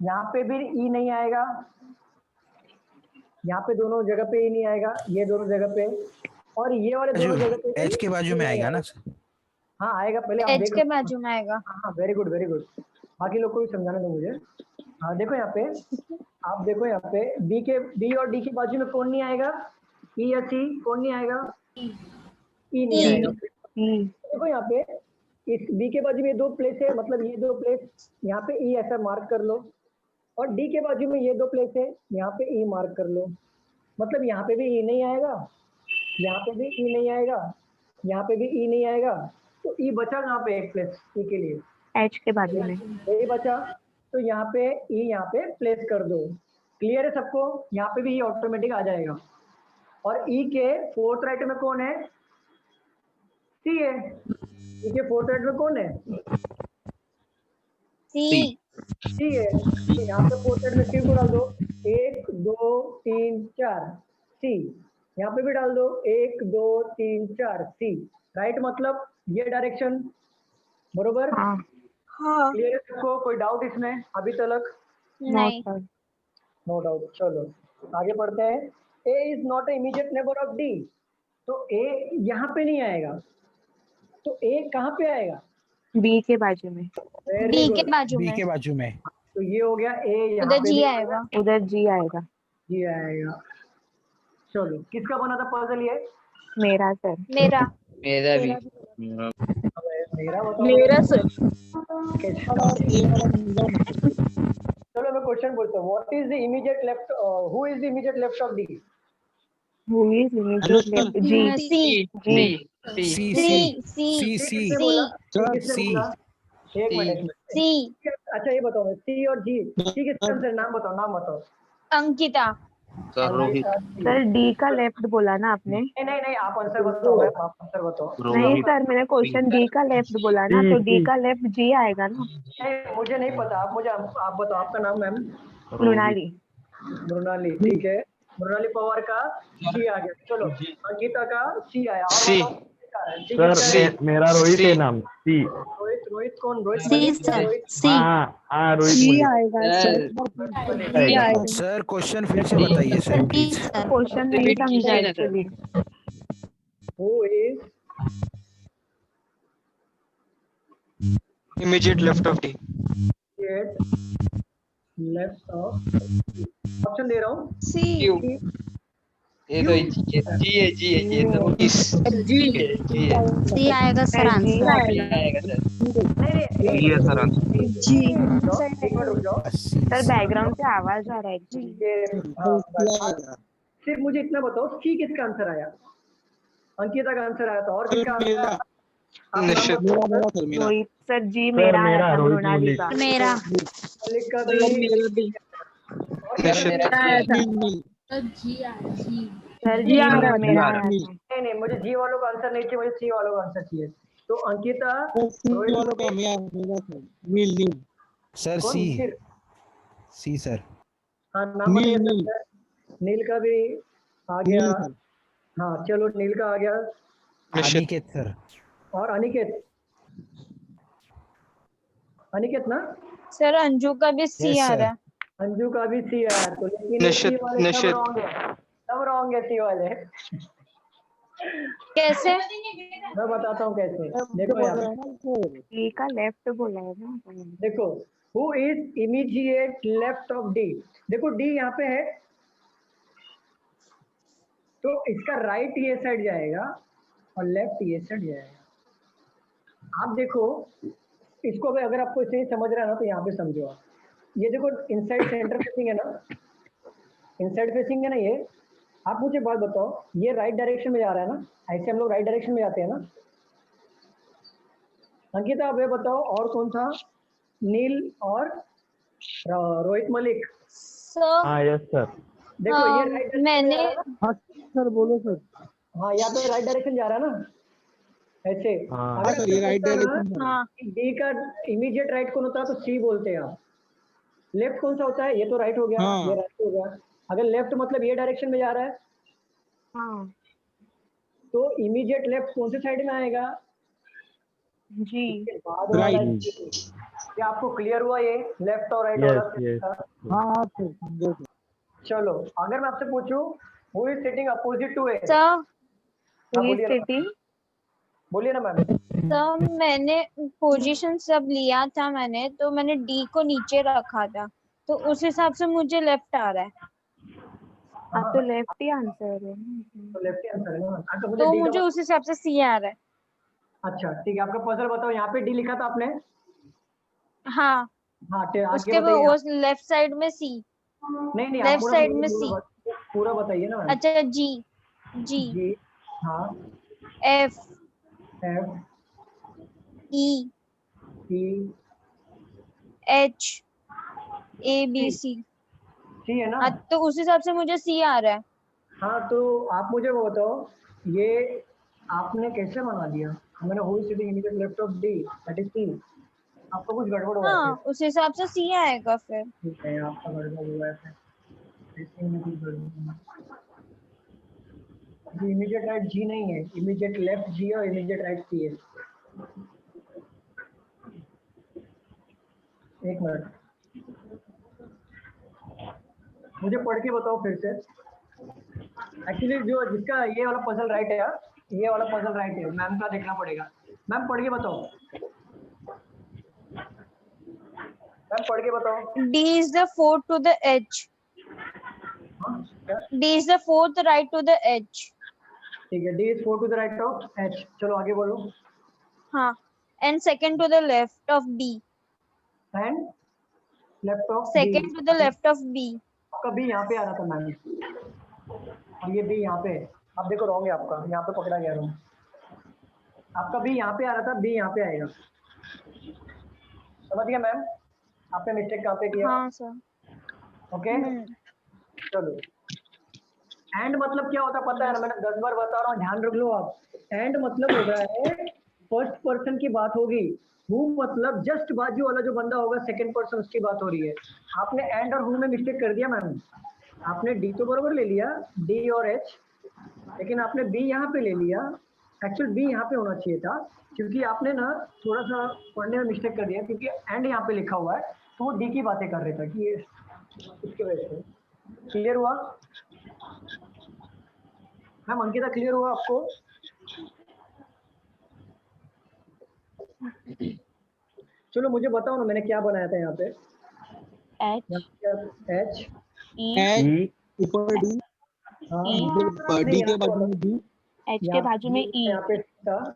यहाँ पे भी ई नहीं आएगा, यहाँ पे दोनों जगह पे ई नहीं आएगा, ये दोनों जगह पे, और ये वाले दोनों जगह पे एच के बाजू में आएगा ना? हाँ आएगा, पहले आप एच देखो। के बाजू में आएगा। हाँ वेरी गुड वेरी गुड, बाकी लोग को भी समझाने दो मुझे। हाँ देखो यहाँ पे, आप देखो यहाँ पे बी और डी के बाजू में कौन नहीं आएगा? ई या सी, कौन नहीं आएगा? ई नहीं आएगा। देखो यहाँ पे इस बी के बाजू में ये दो प्लेस है, मतलब ये दो प्लेस, यहाँ पे ई ऐसा मार्क कर लो, और डी के बाजू में ये दो प्लेस है, यहाँ पे ई मार्क कर लो, मतलब यहाँ पे भी ई नहीं आएगा, यहाँ पे भी ई नहीं आएगा, यहाँ पे भी ई नहीं आएगा, तो ई बचा कहाँ पे एक प्लेस ई के लिए? एच के बाजू में ए बचा, तो यहाँ पे ई यहाँ पे प्लेस कर दो। क्लियर है सबको? यहाँ पे भी ई ऑटोमेटिक आ जाएगा। और ई के फोर्थ राइट में कौन है? सी है। ई के फोर्थ राइट में कौन है? सी सी है। तो यहाँ पे फोर्थ राइट में सी को डाल दो, 1 2 3 4 सी। यहाँ पे भी डाल दो 1 2 3 4 सी। राइट मतलब ये डायरेक्शन, बरोबर? हाँ क्लियर है सबको? कोई डाउट इसमें अभी तक? नहीं नो डाउट। चलो आगे बढ़ते हैं। A is not a immediate neighbour of D, तो ए यहाँ पे नहीं आएगा, तो ए कहाँ पे आएगा? बी के बाजू में बी के बाजू बी में के बाजू में। तो ये हो गया ए, यहाँ उधर पे जी भी आएगा। उधर जी आएगा। जी आएगा। चलो किसका बना था पजल ये? मेरा सर मेरा मेरा भी मेरा बताओ। मेरा सर चलो मैं क्वेश्चन बोलता हूँ। What is the immediate left, who is the immediate left of D? Who is immediate left? G C C C C C C किसने बोला? किसने सी बोला? एक मिनट। सी अच्छा ये बताओ, सी और जी, सी किसका आंसर? नाम बताओ, नाम बताओ। अंकिता रोहित सर डी का लेफ्ट बोला ना आपने? नहीं नहीं नहीं, आप आंसर बताओ, आप आंसर बताओ। नहीं सर, मैंने क्वेश्चन डी का लेफ्ट बोला ना, तो डी का लेफ्ट जी आएगा ना। नहीं मुझे नहीं पता, आप मुझे आप बताओ। आपका नाम मैम? मृणाली। मृणाली, ठीक है। मृणाली पवार का सी आ गया। चलो अंकिता का सी आया। और सी। सर मेरा रोहित है नाम। सी। रोहित, रोहित कौन? रोहित सी सर सी हाँ रोहित जी मुझे। आएगा सर। सर क्वेश्चन फिर से बताइए सर प्लीज। क्वेश्चन नहीं समझा actually. Who is Immediate left of D. Left of, option दे रहा हूँ। सी ये तो जी है ये तो सी आएगा सर आंसर। आएगा सर। ये सर आंसर। जी एक मिनट रुक जाओ। सर बैकग्राउंड से आवाज आ रहा है एक्चुअली। सिर्फ मुझे इतना बताओ, सी किसका आंसर आया? अंकिता का आंसर आया था, और किसका आंसर आया? निश्चित। रोहित सर जी मेरा आया था, मृणाली का। मेरा मलिक का भी। सर जी मेरा आया था। नहीं नहीं, मुझे जी वालों का आंसर नहीं चाहिए, मुझे सी वालों का आंसर चाहिए। तो अंकिता सर कौन? सी सी सर। हाँ नाम बताइए। नील का भी आ गया। हाँ चलो नील का आ गया। अनिकेत सर। और अनिकेत, अनिकेत ना? सर अंजू का भी सी Yes, आ sir. रहा है। अंजू का भी सी आया, तो लेकिन निश्चित, सी वाले निश्चित। सब रॉन्ग है सी वाले। कैसे? मैं बताता हूँ कैसे। देखो यहाँ पे, डी का लेफ्ट बोला है ना। देखो who is immediate left of D. देखो डी यहाँ पे है, तो इसका राइट ये साइड जाएगा और लेफ्ट ये साइड जाएगा। आप देखो इसको, अगर आपको इसे समझ रहा है ना तो यहाँ पे समझो आप। ये देखो इनसाइड सेंटर फेसिंग है ना, इनसाइड फेसिंग है ना ये। आप मुझे बात बताओ, ये राइट डायरेक्शन में जा रहा है ना, ऐसे हम लोग राइट डायरेक्शन में जाते हैं ना। अंकिता अब ये बताओ और कौन था? नील और रोहित मलिक। सर हाँ यस सर। देखो ये राइट मैंने हाँ सर बोलो सर। हाँ यहाँ पे राइट डायरेक्शन जा रहा है ना ऐसे। हाँ अगर सर ये राइट डायरेक्शन है। हाँ डी का इमीडिएट राइट कौन होता है तो सी बोलते हैं आप। लेफ्ट कौन सा होता है? ये तो राइट हो गया, हाँ। ये राइट हो गया। अगर लेफ्ट मतलब ये डायरेक्शन में जा रहा है हाँ तो इमीडिएट लेफ्ट कौन से साइड में आएगा? जी इसके बाद वाला राइट। G। क्या आपको क्लियर हुआ ये लेफ्ट और राइट यस वाला? यस। हाँ हाँ सर समझो सर। चलो अगर मैं आपसे पूछूं who is sitting opposite to A? Sir बोलिए ना मैम। सर मैंने पोजीशन सब लिया था मैंने, तो मैंने डी को नीचे रखा था, तो उस हिसाब से मुझे लेफ्ट आ रहा है। आप तो लेफ्ट ही आंसर है। तो लेफ्ट ही आंसर है ना। अच्छा तो D का मुझे उस हिसाब से सी आ रहा है। अच्छा ठीक है, आपका पजल बताओ। यहाँ पे डी लिखा था आपने? हाँ हाँ आगे उसके बताइए। वो लेफ्ट साइड में सी, नहीं आप लेफ्ट पूरा साइड में सी। पूरा बताइए ना। अच्छा जी जी जी हाँ F F E E H A B C. C है ना? हाँ तो उस हिसाब से मुझे सी आ रहा है। हाँ तो आप मुझे वो बताओ ये आपने कैसे बना दिया? मैंने who is sitting immediate left of D that is C. आपका कुछ गड़बड़ हुआ है हाँ उस हिसाब से सी आएगा फिर। ठीक है आपका गड़बड़ हुआ है फिर। इसमें भी कुछ गड़बड़ है। इमीडिएट राइट जी नहीं है, इमीडिएट लेफ्ट जी और इमीडिएट राइट सी है। एक मिनट मुझे पढ़ के बताओ फिर से। एक्चुअली जो जिसका ये वाला पजल राइट है यार, ये वाला पजल राइट है, मैम का देखना पड़ेगा। मैम पढ़ के बताओ। मैम पढ़ के बताओ। D is the fourth to the edge. D is the fourth right to the edge. ठीक है, D is fourth to the right of H। चलो आगे बोलो। हाँ and second to the left of D. And left of Second B। to the left of B. आपका B यहाँ पे आ रहा था मैम, और ये B यहाँ पे। आप देखो रॉन्ग है आपका, यहाँ पे पकड़ा गया रॉन्ग। आपका B यहाँ पे आ रहा था, B यहाँ पे आएगा। समझ गया मैम? आपने मिस्टेक कहाँ पे किया? हाँ सर। ओके चलो। एंड मतलब क्या होता पता है ना? मैंने 10 बार बता रहा हूँ, ध्यान रख लो आप। एंड मतलब हो रहा है फर्स्ट पर्सन की बात होगी। हु मतलब जस्ट बाजू वाला जो बंदा होगा सेकंड पर्सन, उसकी बात हो रही है। आपने एंड और हु में मिस्टेक कर दिया मैम। आपने डी तो बरोबर ले लिया, डी और एच, लेकिन आपने बी यहाँ पे ले लिया। एक्चुअल बी यहाँ पे होना चाहिए था, क्योंकि आपने ना थोड़ा सा पढ़ने में मिस्टेक कर दिया, क्योंकि एंड यहाँ पे लिखा हुआ है तो वो डी की बातें कर रहे थे कि ये इसके वजह से। क्लियर हुआ मैम? अंकिता क्लियर हुआ आपको? चलो मुझे बताओ ना मैंने क्या बनाया था यहाँ पे। एच ई ऊपर डी, हाँ डी के बाजू में डी, एच के बाजू में ई, यहाँ पे था,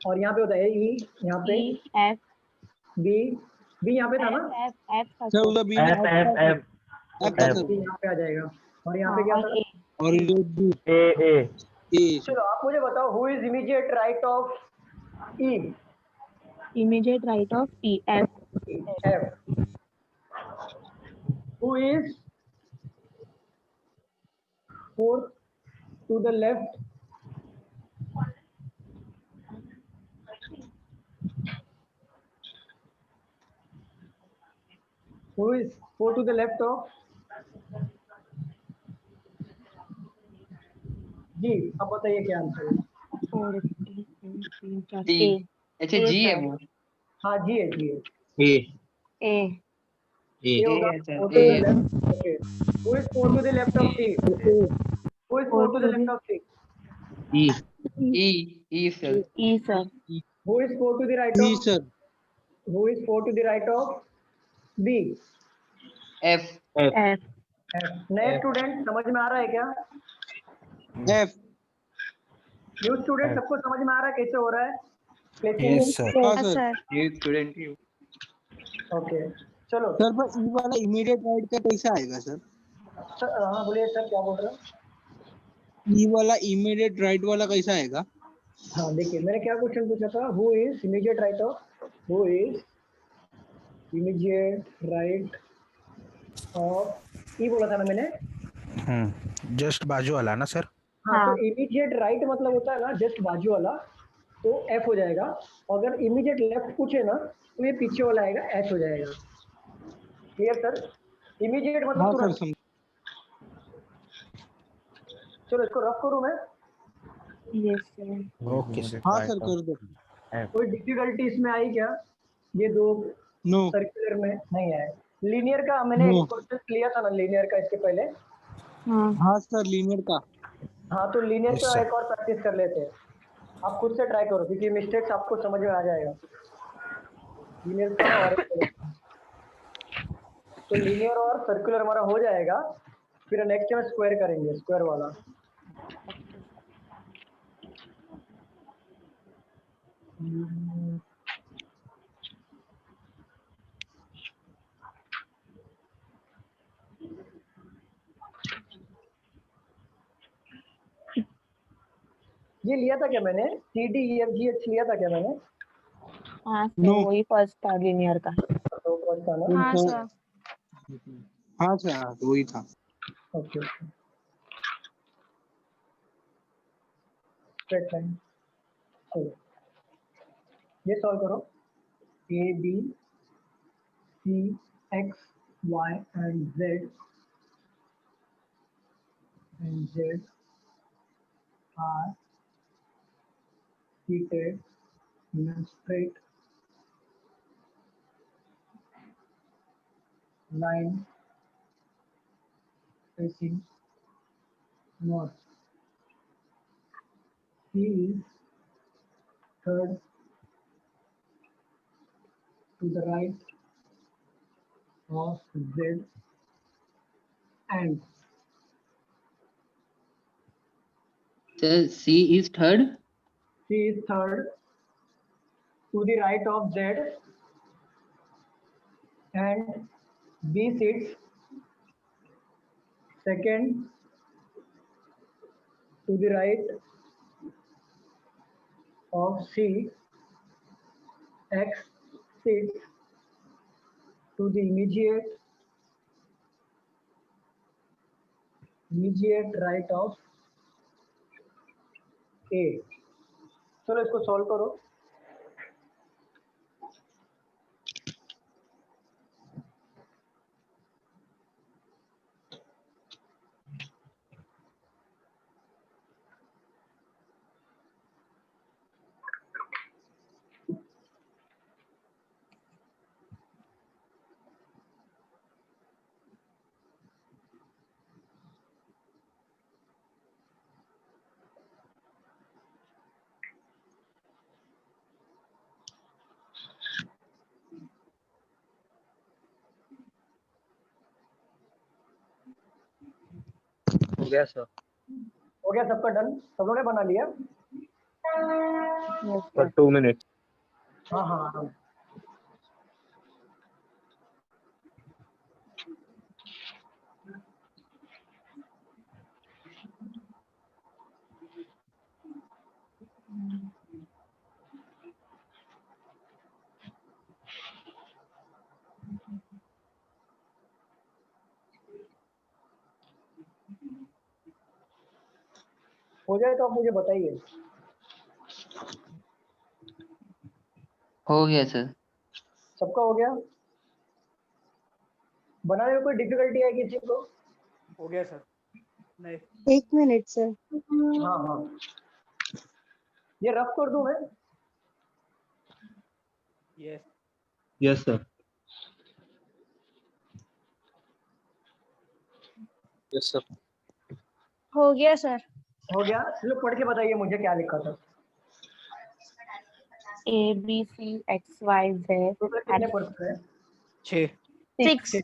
और यहाँ पे होता है ई, यहाँ पे एफ बी, बी यहाँ पे था ना? एफ सर उधर B F F F B यहाँ पे आ जाएगा, और यहाँ पे क्या था? और ये डी ए ए। चलो आप मुझे बताओ who is immediate right of E? Immediate right of E F. F. Who is fourth to the left? Who is four to the left of? जी अब बताइए क्या आंसर है? अच्छा जी है वो। हाँ जी है, जी है। ए ये होगा four to the left. Okay. Who is four to the left of C? Who is four to the left of C? E sir. E sir. Who is four to the right E of? Sir. Who is four to the right of B? F. F. नए स्टूडेंट समझ में आ रहा है क्या? एफ। न्यू स्टूडेंट सबको समझ में आ रहा है कैसे हो रहा है? Yes sir. हाँ सर। New student. ओके चलो सर पर ई वाला इमीडिएट राइट का कैसा आएगा सर? हाँ बोलिए सर क्या बोल रहे हो? ई वाला इमीडिएट राइट वाला कैसा आएगा? हाँ देखिए मैंने क्या क्वेश्चन पूछा था, who is immediate right of, who is immediate right of E बोला था ना मैंने। जस्ट बाजू वाला ना सर? हाँ तो इमीडिएट राइट मतलब होता है ना जस्ट बाजू वाला, तो एफ हो जाएगा। अगर इमीडिएट लेफ्ट पूछे ना तो ये पीछे वाला आएगा, एच हो जाएगा। Clear sir? इमीडिएट मतलब हाँ तुरंत। सर चलो इसको रफ करूँ मैं। Yes sir. Okay sir. हाँ सर कर दो। कोई डिफिकल्टी इसमें आई क्या? ये दो नो सर्कुलर में नहीं आए। लीनियर का मैंने No. एक क्वेश्चन लिया था ना लीनियर का इसके पहले। हाँ सर लीनियर का। हाँ तो लीनियर Yes, का sir. एक और प्रैक्टिस कर लेते हैं। आप खुद से ट्राई करो क्योंकि मिस्टेक्स आपको समझ में आ जाएगा। लीनियर का और तो लीनियर और सर्कुलर हमारा हो जाएगा। फिर नेक्स्ट में स्क्वायर करेंगे, स्क्वायर वाला। ये लिया था क्या मैंने? C D E F G H लिया था क्या मैंने? हाँ सर वही फर्स्ट था लीनियर का। तो फर्स्ट था ना? हाँ सर। हाँ सर हाँ वही था। Okay okay. Straight line. चलो ये सॉल्व करो। A B C X Y and Z are seated in a straight line facing north. C is third to the right of Z and Sir, C is third. C is third to the right of Z and B sits second to the right of C. X sits to the immediate right of A. चलो इसको सॉल्व करो। हो गया सर। हो गया सबका डन? सब लोगों ने बना लिया? For 2 minutes. हाँ हाँ हाँ। हो जाए तो आप मुझे बताइए। हो गया सर। सबका हो गया? बनाने में कोई डिफिकल्टी है किसी को? हो गया सर। नहीं 1 मिनट सर। हाँ हाँ ये रफ कर दूं मैं? Yes Yes, sir. Yes sir. हो गया सर। हो गया? चलो पढ़ के बताइए मुझे क्या लिखा था। A B C X Y Z total कितने पर्सन है? 6 6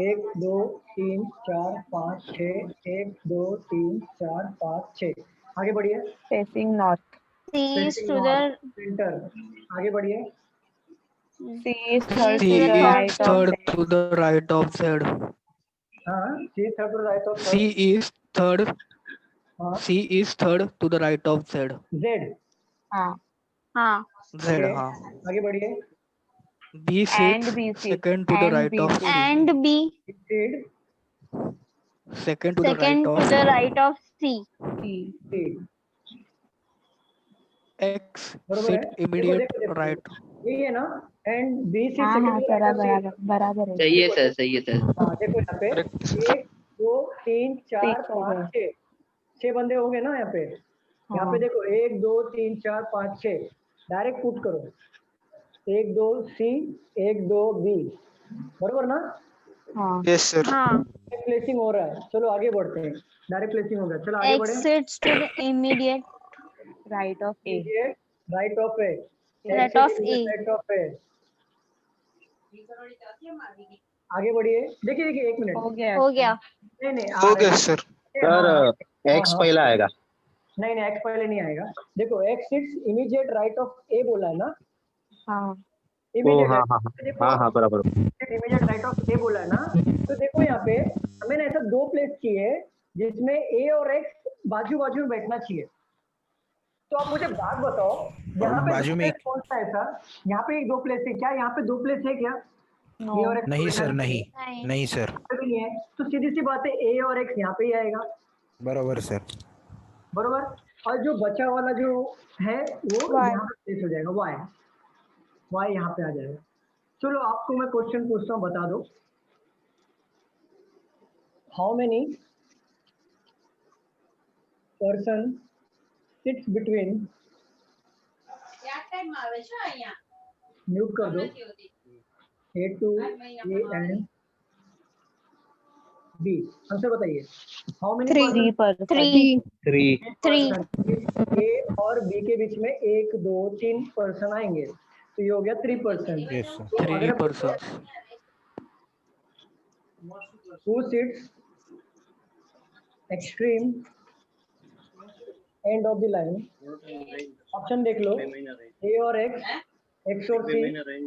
1 2 3 4 5 6 1 2 3 4 5 6। आगे बढ़िए। facing north. C is Facing to north, the center। आगे बढ़िए। C is third C to the is right of third Z. to the right of Z. हाँ C third to the right of C is third. हाँ C is third to the right of Z. Z हाँ हाँ Z, Okay, हाँ. आगे बढ़िए. B and sits B sits second to the and right B of sits. C. and B Seed, Second to the right second to of the right of C. C. seed. X बरोबर है. sit देखो immediate देखो देखो. right. यही है ना. And B seed हाँ second हाँ to the sir right of C. बराबर है. सही है सर, सही है सर। हाँ देखो यहाँ पे 1 2 3 4 6 हो 5 गए. 6 बंदे हो गए ना यहाँ पे. यहाँ पे हाँ. देखो 1 2 3 4 5 6 डायरेक्ट पुट करो. 1 2 C 1 2 B बरोबर ना. हाँ. Yes sir. हाँ. प्लेसिंग हो रहा है. चलो आगे बढ़ते हैं. डायरेक्ट प्लेसिंग हो गया. चलो आगे X बढ़े. sits to the immediate Right of A. Right of A. right of A. Right of A. आगे बढ़िए. देखिए देखिए 1 मिनट. हो गया. हो गया. नहीं नहीं हो गया सर. सर एक्स पहला आएगा. नहीं नहीं एक्स पहले नहीं आएगा. देखो X six immediate right of A बोला है ना. हाँ. ओ इमीडिएट हाँ हाँ हाँ हाँ बराबर. इमीडिएट राइट ऑफ ए बोला है ना. तो देखो यहाँ पे हमें ना ऐसा 2 प्लेस चाहिए जिसमें ए और एक्स बाजू बाजू में बैठना चाहिए. तो आप मुझे बात बताओ यहाँ पे बाजू में कौन सा है सर. यहाँ पे 2 प्लेस है क्या. यहाँ पे 2 प्लेस है क्या. ए और एक्स नहीं सर, नहीं नहीं सर. भी नहीं है. तो सीधी सी बात है ए और एक्स यहाँ पे ही आएगा. बराबर सर. बरोबर. और जो बचा वाला जो है वो यहाँ पे प्लेस हो जाएगा. वाई यहाँ पे आ जाएगा. चलो आपको मैं क्वेश्चन पूछता हूँ, बता दो. How many person sits between. Mute कर दो. A to A and B. Answer बताइए. How many Three. ए और बी के बीच में 1 2 3 पर्सन आएंगे. तो ये हो गया 3%. Yes, sir. 3 persons. Who sits extreme end of the line. Option देख लो. ए और एक्स, एक्स और सी,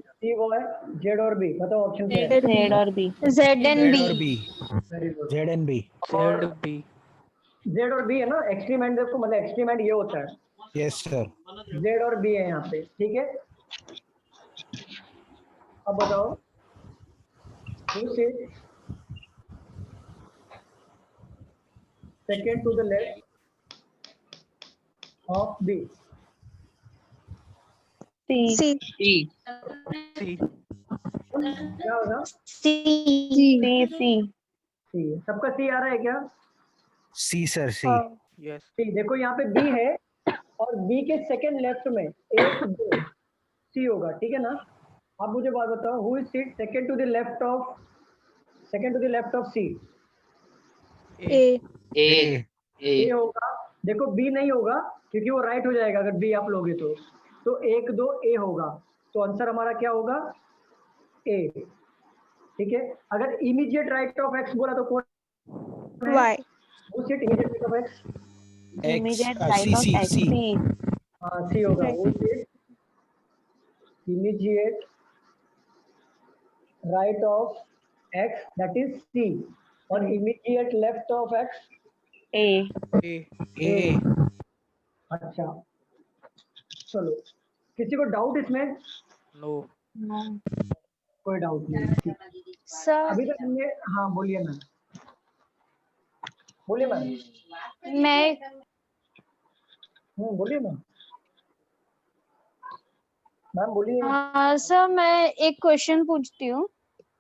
सी और जेड और बी. बताओ ऑप्शन क्या है. Z और B. Z and Z B. और B. Z and B. Z B. Z और बी है ना. एक्सट्रीम एंड देखो मतलब एक्सट्रीम एंड ये होता है. Yes sir. जेड और बी है यहाँ पे. ठीक है. अब बताओ. Who sits second to the left of B. C. C. क्या होगा. C. सी. सबका सी आ रहा है क्या. C sir, C. Yes. सी. देखो यहाँ पे बी है और बी के सेकंड लेफ्ट में 1 2 सी होगा. ठीक है ना. अब मुझे बात बताओ. Who is seat second to the left of C. A होगा. देखो बी नहीं होगा क्योंकि वो राइट हो जाएगा अगर बी आप लोगे तो 1 2 ए होगा. तो आंसर हमारा क्या होगा. ए. ठीक है. अगर इमीडिएट राइट ऑफ एक्स बोला तो कौन. Y. Who seat immediate right of x. Immediate X, right of C, X. C. C. हाँ सी होगा. Who seat immediate right of x, that is C, और immediate left of x. A. A. अच्छा. चलो किसी को डाउट इसमें. No. कोई डाउट नहीं. Sir, अभी तक हमने. हाँ बोलिए मैम. बोलिए मैम. मैं बोलिए मैम. मैम बोलिए. हाँ सर, मैं एक क्वेश्चन पूछती हूँ.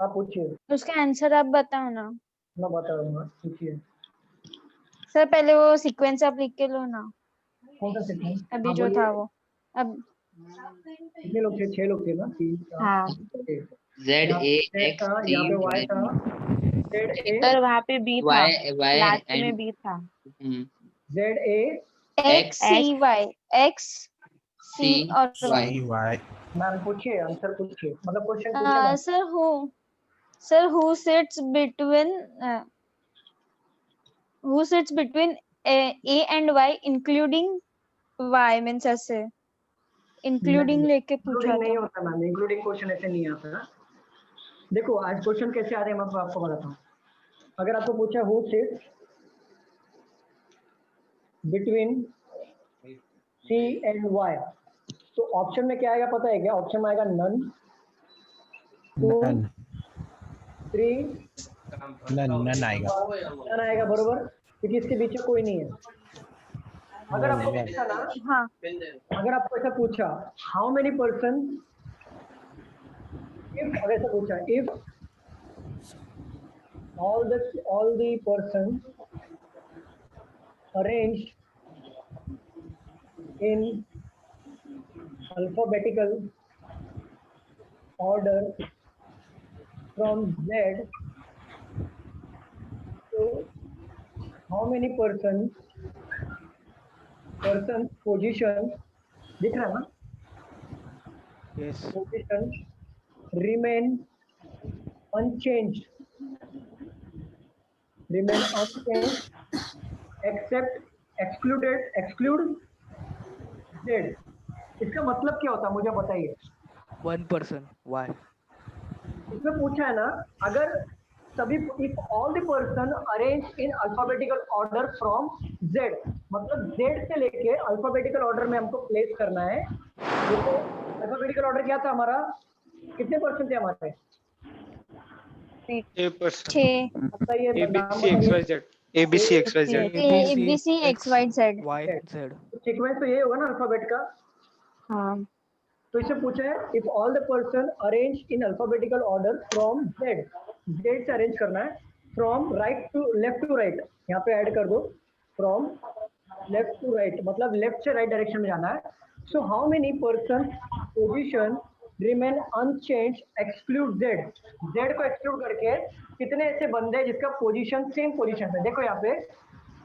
आप पूछिए. उसका आंसर आप बताओ ना. मैं बताऊंगा. पूछिए. सर पहले वो सीक्वेंस आप लिख के लो ना. कौन सा सीक्वेंस. अभी जो था वो. अब कितने लोग थे. 6 लोग थे ना. 3 हाँ. Z A X C यहाँ पे Y था. सर वहाँ पे B था. Y लास्ट में and B था. Z A X C Y. X C और Y. Y. मैम पूछिए. आंसर पूछिए. मतलब क्वेश्चन पूछिए. Sir, who sits between A and Y including Y means ऐसे including लेके पूछा नहीं था. होता मैम. इंक्लूडिंग क्वेश्चन ऐसे नहीं आता. देखो आज क्वेश्चन कैसे आ रहे हैं मैं आपको बताता हूँ. अगर आपको पूछा who sits between C and Y। तो ऑप्शन में क्या आएगा पता है क्या? ऑप्शन में आएगा नन, 2, 3, नन आएगा। नन आएगा, बरोबर, क्योंकि इसके बीच में कोई नहीं है। अगर आपको पूछा ना, हाँ अगर आपको ऐसा पूछा हाउ मेनी पर्सन, इफ अगर ऐसा पूछा if all the persons arranged in alphabetical order from Z, so how many persons position दिख रहा है ना? Yes. Position remain unchanged except exclude Z। इसका मतलब क्या होता है मुझे बताइए। 1% Y। इसमें पूछा है ना, अगर सभी if all the person arranged in alphabetical order from Z, मतलब Z से लेके alphabetical order में हमको प्लेस करना है। देखो alphabetical order क्या था हमारा, कितने परसेंट थे हमारे? 6%। बताइए ABC XYZ। ABC XYZ। Sequence तो यही होगा ना अल्फाबेट का। हाँ तो इसे पूछा है if all the person arrange in alphabetical order from Z, Z से अरेंज करना है, from right to left to right, यहाँ पे ऐड कर दो, फ्रॉम लेफ्ट टू राइट मतलब लेफ्ट से राइट डायरेक्शन में जाना है। So how many person position remain unchange exclude Z, Z को एक्सक्लूड करके कितने ऐसे बंदे हैं जिसका पोजीशन सेम पोजीशन है? देखो यहाँ पे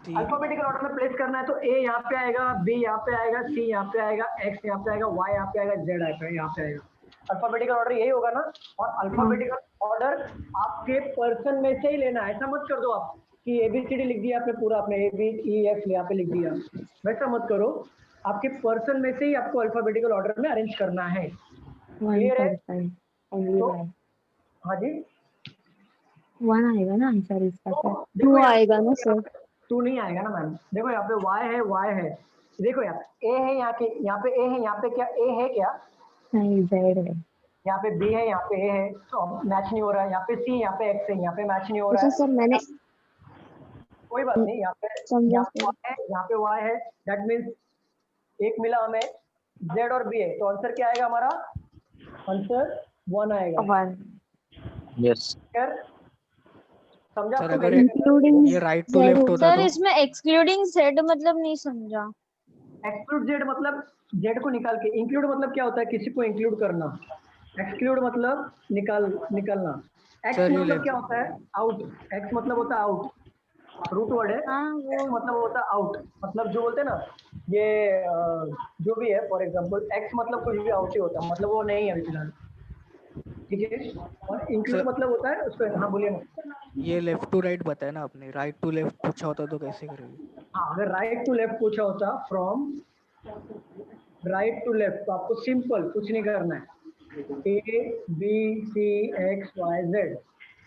अल्फाबेटिकल ऑर्डर में प्लेस करना है तो A यहाँ पे आएगा, B यहाँ पे आएगा, C यहाँ पे आएगा, X यहाँ पे आएगा, Y यहाँ पे आएगा, Z यहाँ पे आएगा। अल्फाबेटिकल ऑर्डर यही होगा ना। और अल्फाबेटिकल ऑर्डर आपके पर्सन में से ही लेना है। ऐसा मत कर दो आप कि ABCD लिख दिया आपने पूरा, आपने ABEF यहाँ पे लिख दिया, वैसा मत करो। आपके पर्सन में से ही आपको अल्फाबेटिकल ऑर्डर में अरेंज करना है। क्लियर है? तो हाँ जी 1 आएगा ना आंसर इसका। 2 आएगा ना सर? 2 नहीं आएगा ना मैम। देखो यहाँ पे Y है, देखो यहाँ पे A है, यहाँ पे A है, यहाँ पे क्या A है क्या? नहीं Z है। यहाँ पे B है, यहाँ पे A है, तो मैच नहीं हो रहा है। यहाँ पे C, यहाँ पे X है, यहाँ पे मैच नहीं हो रहा है। सर मैंने कोई बात नहीं, यहाँ पे यहाँ पे Y है, दैट मीन्स एक मिला हमें, Z और B है, तो आंसर क्या आएगा हमारा? आंसर 1 आएगा। 1 यस समझा? सर आपको अगर इंक्लूडिंग ये राइट टू लेफ्ट होता सर तो इसमें एक्सक्लूडिंग Z मतलब नहीं समझा। एक्सक्लूड Z मतलब Z को निकाल के, इंक्लूड मतलब क्या होता है? किसी को इंक्लूड करना। एक्सक्लूड मतलब निकालना। एक्स सर, ये मतलब लेफ्ट क्या होता है? आउट। एक्स मतलब होता है आउट, रूट वर्ड है। एक्स मतलब होता है आउट, मतलब जो बोलते हैं ना ये जो भी है, फॉर एग्जांपल एक्स मतलब कुछ भी आउट ही होता है, मतलब वो नहीं है फिलहाल, ठीक है। और इंक्लूड मतलब होता है उसको, हाँ बोलिए ना। ये लेफ्ट टू राइट बताया ना आपने, राइट टू लेफ्ट पूछा होता तो कैसे करेंगे? हाँ, अगर राइट टू लेफ्ट पूछा होता, फ्रॉम राइट टू लेफ्ट, तो आपको सिंपल कुछ नहीं करना है, A B C X Y Z।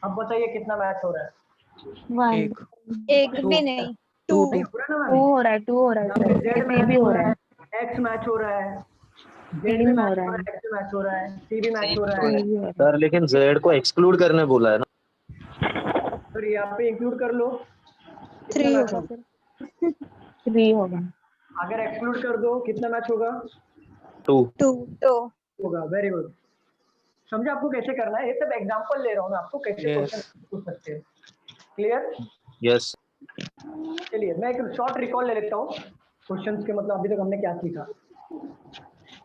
अब बताइए कितना मैच हो रहा है? 1 एक भी नहीं, 2 हो रहा है 2 हो रहा है सर। Z C भी हो रहा है, X मैच हो रहा है, Z भी 3 मैच हो हो रहा रहा है, है, X मैच हो रहा है, C भी मैच हो रहा C है। भी हो रहा सर लेकिन Z को एक्सक्लूड करने बोला है ना। फिर यहाँ पे इंक्लूड कर लो, 3 होगा सर। 3 होगा। अगर एक्सक्लूड कर दो कितना मैच होगा? 2 होगा। Very good. समझे आपको कैसे करना है? ये सब एग्जांपल ले रहा हूँ मैं आपको, कैसे क्वेश्चन पूछ सकते हैं। क्लियर? यस चलिए मैं एक शॉर्ट रिकॉल ले लेता हूँ क्वेश्चंस के, मतलब अभी तक हमने क्या सीखा।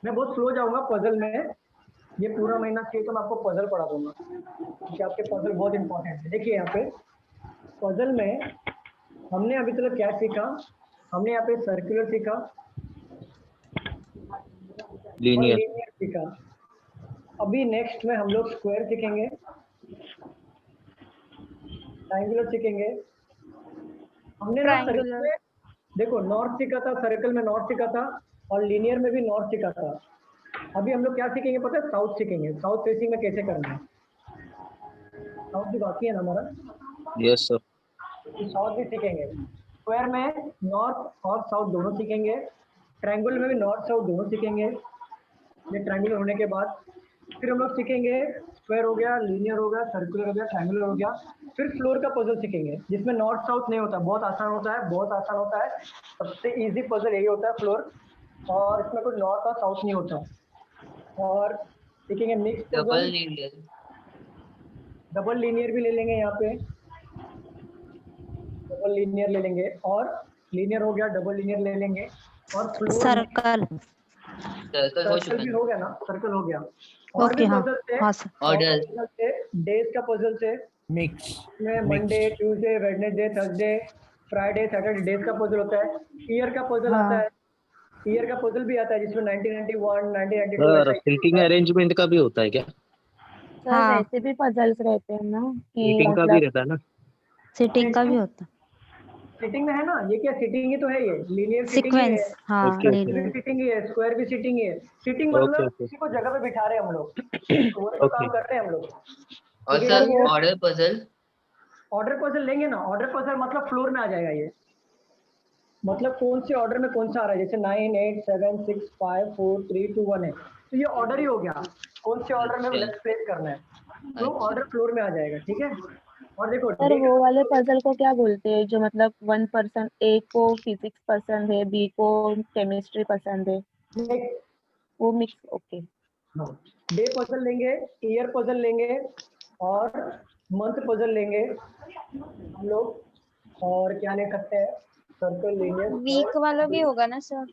मैं बहुत स्लो जाऊंगा पजल में, ये पूरा महीना चाहिए तो मैं आपको पजल पढ़ा दूंगा, क्योंकि आपके पजल बहुत इंपॉर्टेंट है। देखिए यहाँ पे पजल में हमने अभी तक क्या सीखा? हमने यहाँ पे सर्कुलर सीखा, लीनियर सीखा। अभी नेक्स्ट में हम लोग स्क्वायर सीखेंगे, ट्रायंगुलर सीखेंगे। हमने ना सर्कल में देखो नॉर्थ सीखा था, सर्कल में नॉर्थ सीखा था, और लीनियर में भी नॉर्थ सीखा था। अभी हम लोग क्या सीखेंगे पता है? साउथ सीखेंगे। साउथ फेसिंग में कैसे करना है, साउथ भी बाकी है ना हमारा। यस सर साउथ भी सीखेंगे। स्क्वायर में नॉर्थ और साउथ दोनों सीखेंगे। ट्रायंगल में भी नॉर्थ साउथ दोनों सीखेंगे। ये ट्रायंगुलर होने के बाद फिर हम लोग सीखेंगे स्क्वायर हो गया, लीनियर हो गया, सर्कुलर हो गया, ट्रायंगुलर हो गया। फिर फ्लोर का पजल सीखेंगे जिसमें नॉर्थ साउथ नहीं होता, बहुत आसान होता है, बहुत आसान होता है। सबसे इजी पजल यही होता है फ्लोर, और इसमें कोई नॉर्थ और साउथ नहीं होता। और सीखेंगे mix double puzzle, linear, double linear भी ले लेंगे यहाँ पे, डबल लीनियर ले लेंगे, और लीनियर हो गया, डबल लीनियर ले लेंगे। और फ्लोर सर्कल सर्कल हो सर्कल चुका भी है। हो गया ना, सर्कल हो गया। और ओके भी हाँ पजल थे, हाँ सर और ऑर्डर पजल थे, डेज का पजल थे, मिक्स में Monday, Tuesday, Wednesday, Thursday, Friday, Saturday days का पजल होता है। ईयर का पजल आता हाँ है, ईयर का पजल भी आता है जिसमें 1991, 1992 सर ऐसा सीटिंग होता है। अरेंजमेंट का भी होता है क्या? सर हाँ वैसे भी पजल्स रहते हैं ना कि सीटिंग का भी मतलब रहता है ना? सिटिंग का भी होता सिटिंग में है ना, ये क्या सिटिंग ही तो है, ये लीनियर सिटिंग ही है, सीक्वेंस हाँ ओके ओके सर्कुलर भी लीनियर सिटिंग ही है, स्क्वायर भी सिटिंग ही है। सिटिंग ओके मतलब ओके किसी को जगह पे बिठा रहे हैं हम लोग, तो वो तो ओके काम करते हैं हम लोग। और ठीक है, सर ये ऑर्डर पजल, ऑर्डर पजल लेंगे ना, ऑर्डर पजल मतलब फ्लोर में आ जाएगा ये, मतलब कौन से ऑर्डर में कौन सा आ रहा है, जैसे 9 8 7 6 5 4 3 2 1 है, तो ये ऑर्डर ही हो गया, कौन से ऑर्डर में अच्छा लेफ्ट प्लेस करना है, तो अच्छा ऑर्डर फ्लोर में आ जाएगा। ठीक है, और देखो सर डे वो वाले पजल को क्या बोलते हैं जो मतलब 1% ए को फिजिक्स पसंद है, बी को केमिस्ट्री पसंद है, का वो मिक्स ओके। हाँ, डे पजल लेंगे, ईयर पजल लेंगे, और मंथ पजल लेंगे हम लोग, और क्या ले सकते हैं, सर्कल लीनियर वीक वाला भी होगा ना सर?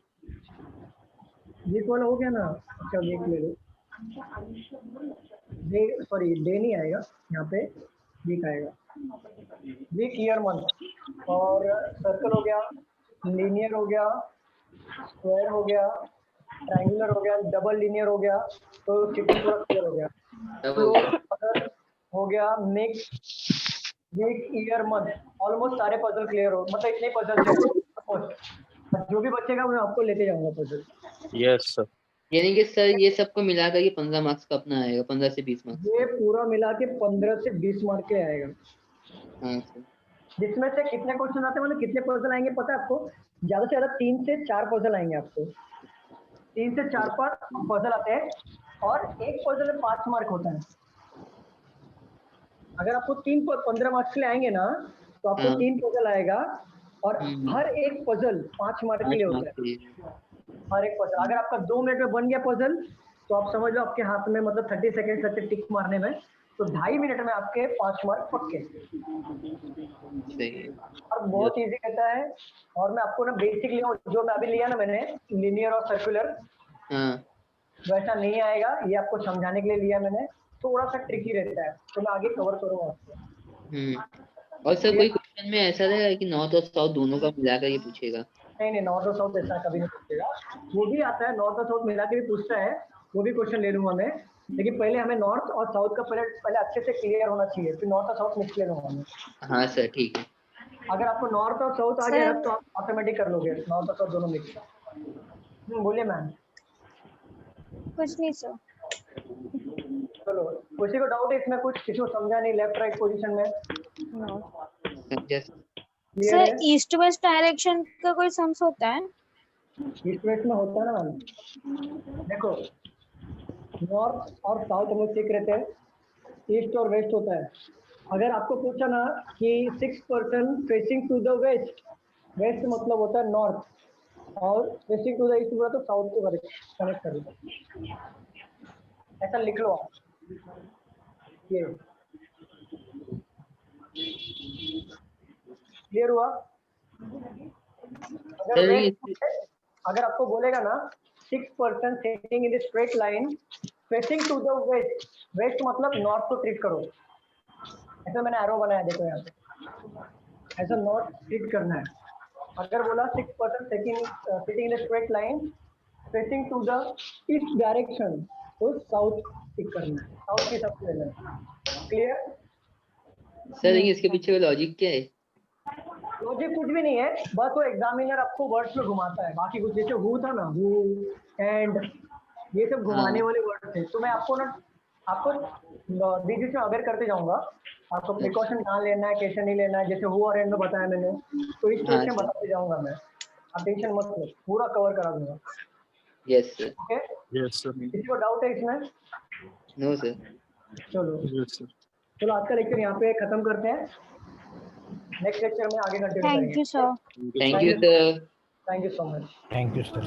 वीक वाला हो गया ना। अच्छा वीक ले लो, डे सॉरी डे नहीं आएगा यहाँ पे, वीक आएगा, वीक ईयर मंथ। और सर्कल हो गया, लीनियर हो गया, स्क्वायर हो गया, ट्रायंगुलर हो गया, डबल लीनियर हो गया, तो सिटिंग पूरा क्लियर हो गया। फ्लोर हो गया, mix, week year month, almost सारे पजल क्लियर हो, मतलब इतने पजल थे ऑलमोस्ट। जो भी बचेगा मैं आपको लेते जाऊंगा पजल। Yes sir. यानी कि सर ये सबको मिलाकर ये 15 मार्क्स का अपना आएगा, 15 से 20 मार्क्स। ये पूरा मिला के 15 से 20 मार्क के आएगा। हाँ सर। जिसमें से कितने क्वेश्चन आते हैं, मतलब कितने पजल आएंगे पता है आपको? ज्यादा से ज्यादा 3 से 4 पजल आएंगे आपको, 3 से 4 पर पजल आते हैं, और एक पजल में 5 मार्क होता है। अगर आपको 15 मार्क्स के लिए आएंगे ना, तो आपको हाँ। 3 पजल आएगा, और हर एक पजल 5 मार्क के लिए होता है, हर एक पजल। अगर आपका 2 मिनट में बन गया पजल, तो आप समझ लो आपके हाथ में मतलब 30 सेकेंड लगते टिक मारने में, तो 2.5 मिनट में आपके 5 मार्क पक्के। और बहुत इजी रहता है। और मैं आपको ना बेसिक लिया, जो मैं अभी लिया ना मैंने, लीनियर और सर्कुलर, वैसा नहीं आएगा, ये आपको समझाने के लिए लिया मैंने, थोड़ा सा ट्रिकी रहता है, तो मैं आगे कवर करूंगा आपको। और सर कोई क्वेश्चन में ऐसा रहेगा कि नॉर्थ और साउथ दोनों का मिलाकर ये पूछेगा? नहीं नॉर्थ और साउथ ऐसा कभी नहीं पूछेगा, वो भी आता है, नॉर्थ और साउथ मिला के भी पूछता है, वो भी क्वेश्चन ले लूंगा मैं, लेकिन पहले हमें नॉर्थ और साउथ का पहले अच्छे से क्लियर होना चाहिए, फिर नॉर्थ और साउथ मिक्स ले लूंगा मैं। हाँ सर ठीक है। अगर आपको नॉर्थ और साउथ आ गया ना, तो आप ऑटोमेटिक कर लोगे नॉर्थ और साउथ दोनों मिक्स। बोलिए मैम। कुछ नहीं सर। चलो, किसी को डाउट है इसमें, कुछ किसी को समझा नहीं लेफ्ट राइट पोजीशन में? सर ईस्ट वेस्ट डायरेक्शन का कोई सम्स होता है? ईस्ट वेस्ट में होता है ना मैम, देखो नॉर्थ और साउथ हम लोग सीख रहे थे, ईस्ट और वेस्ट होता है। अगर आपको पूछा ना कि 6% facing to the west, west मतलब होता है नॉर्थ, और फेसिंग टू द ईस्ट बोला तो साउथ को कनेक्ट कर लो, ऐसा लिख लो आप। ये क्लियर हुआ? अगर आपको बोलेगा ना 6% setting in the straight line facing to the west, west मतलब नॉर्थ को ट्रीट करो, ऐसा मैंने एरो बनाया, देखो यहाँ पे ऐसा नॉर्थ ट्रीट करना है। अगर बोला 6% setting in the straight line facing to the east direction, तो साउथ टिक करना है, साउथ की सबसे लेना है। क्लियर? सर इसके पीछे लॉजिक क्या है? लॉजिक कुछ भी नहीं है, बस वो एग्जामिनर आपको वर्ड्स में घुमाता है, बाकी कुछ, जैसे हु था ना, हु एंड, ये सब घुमाने वाले वर्ड थे, तो मैं आपको ना आपको बीच में अवेयर करते जाऊंगा, आपको प्रिकॉशन कहाँ लेना है, कैसे नहीं लेना है, जैसे हु और एंड में बताया मैंने, तो इस स्टेज में बताते जाऊंगा मैं। आप टेंशन मत लो, पूरा कवर करा दूंगा। Yes sir. Okay, yes sir. किसी को डाउट है इसमें? No sir. चलो यस सर। चलो आज का लेक्चर यहाँ पे खत्म करते हैं, नेक्स्ट लेक्चर में आगे कंटिन्यू करेंगे। Thank you sir. Thank you sir. Thank you so much. Thank you sir.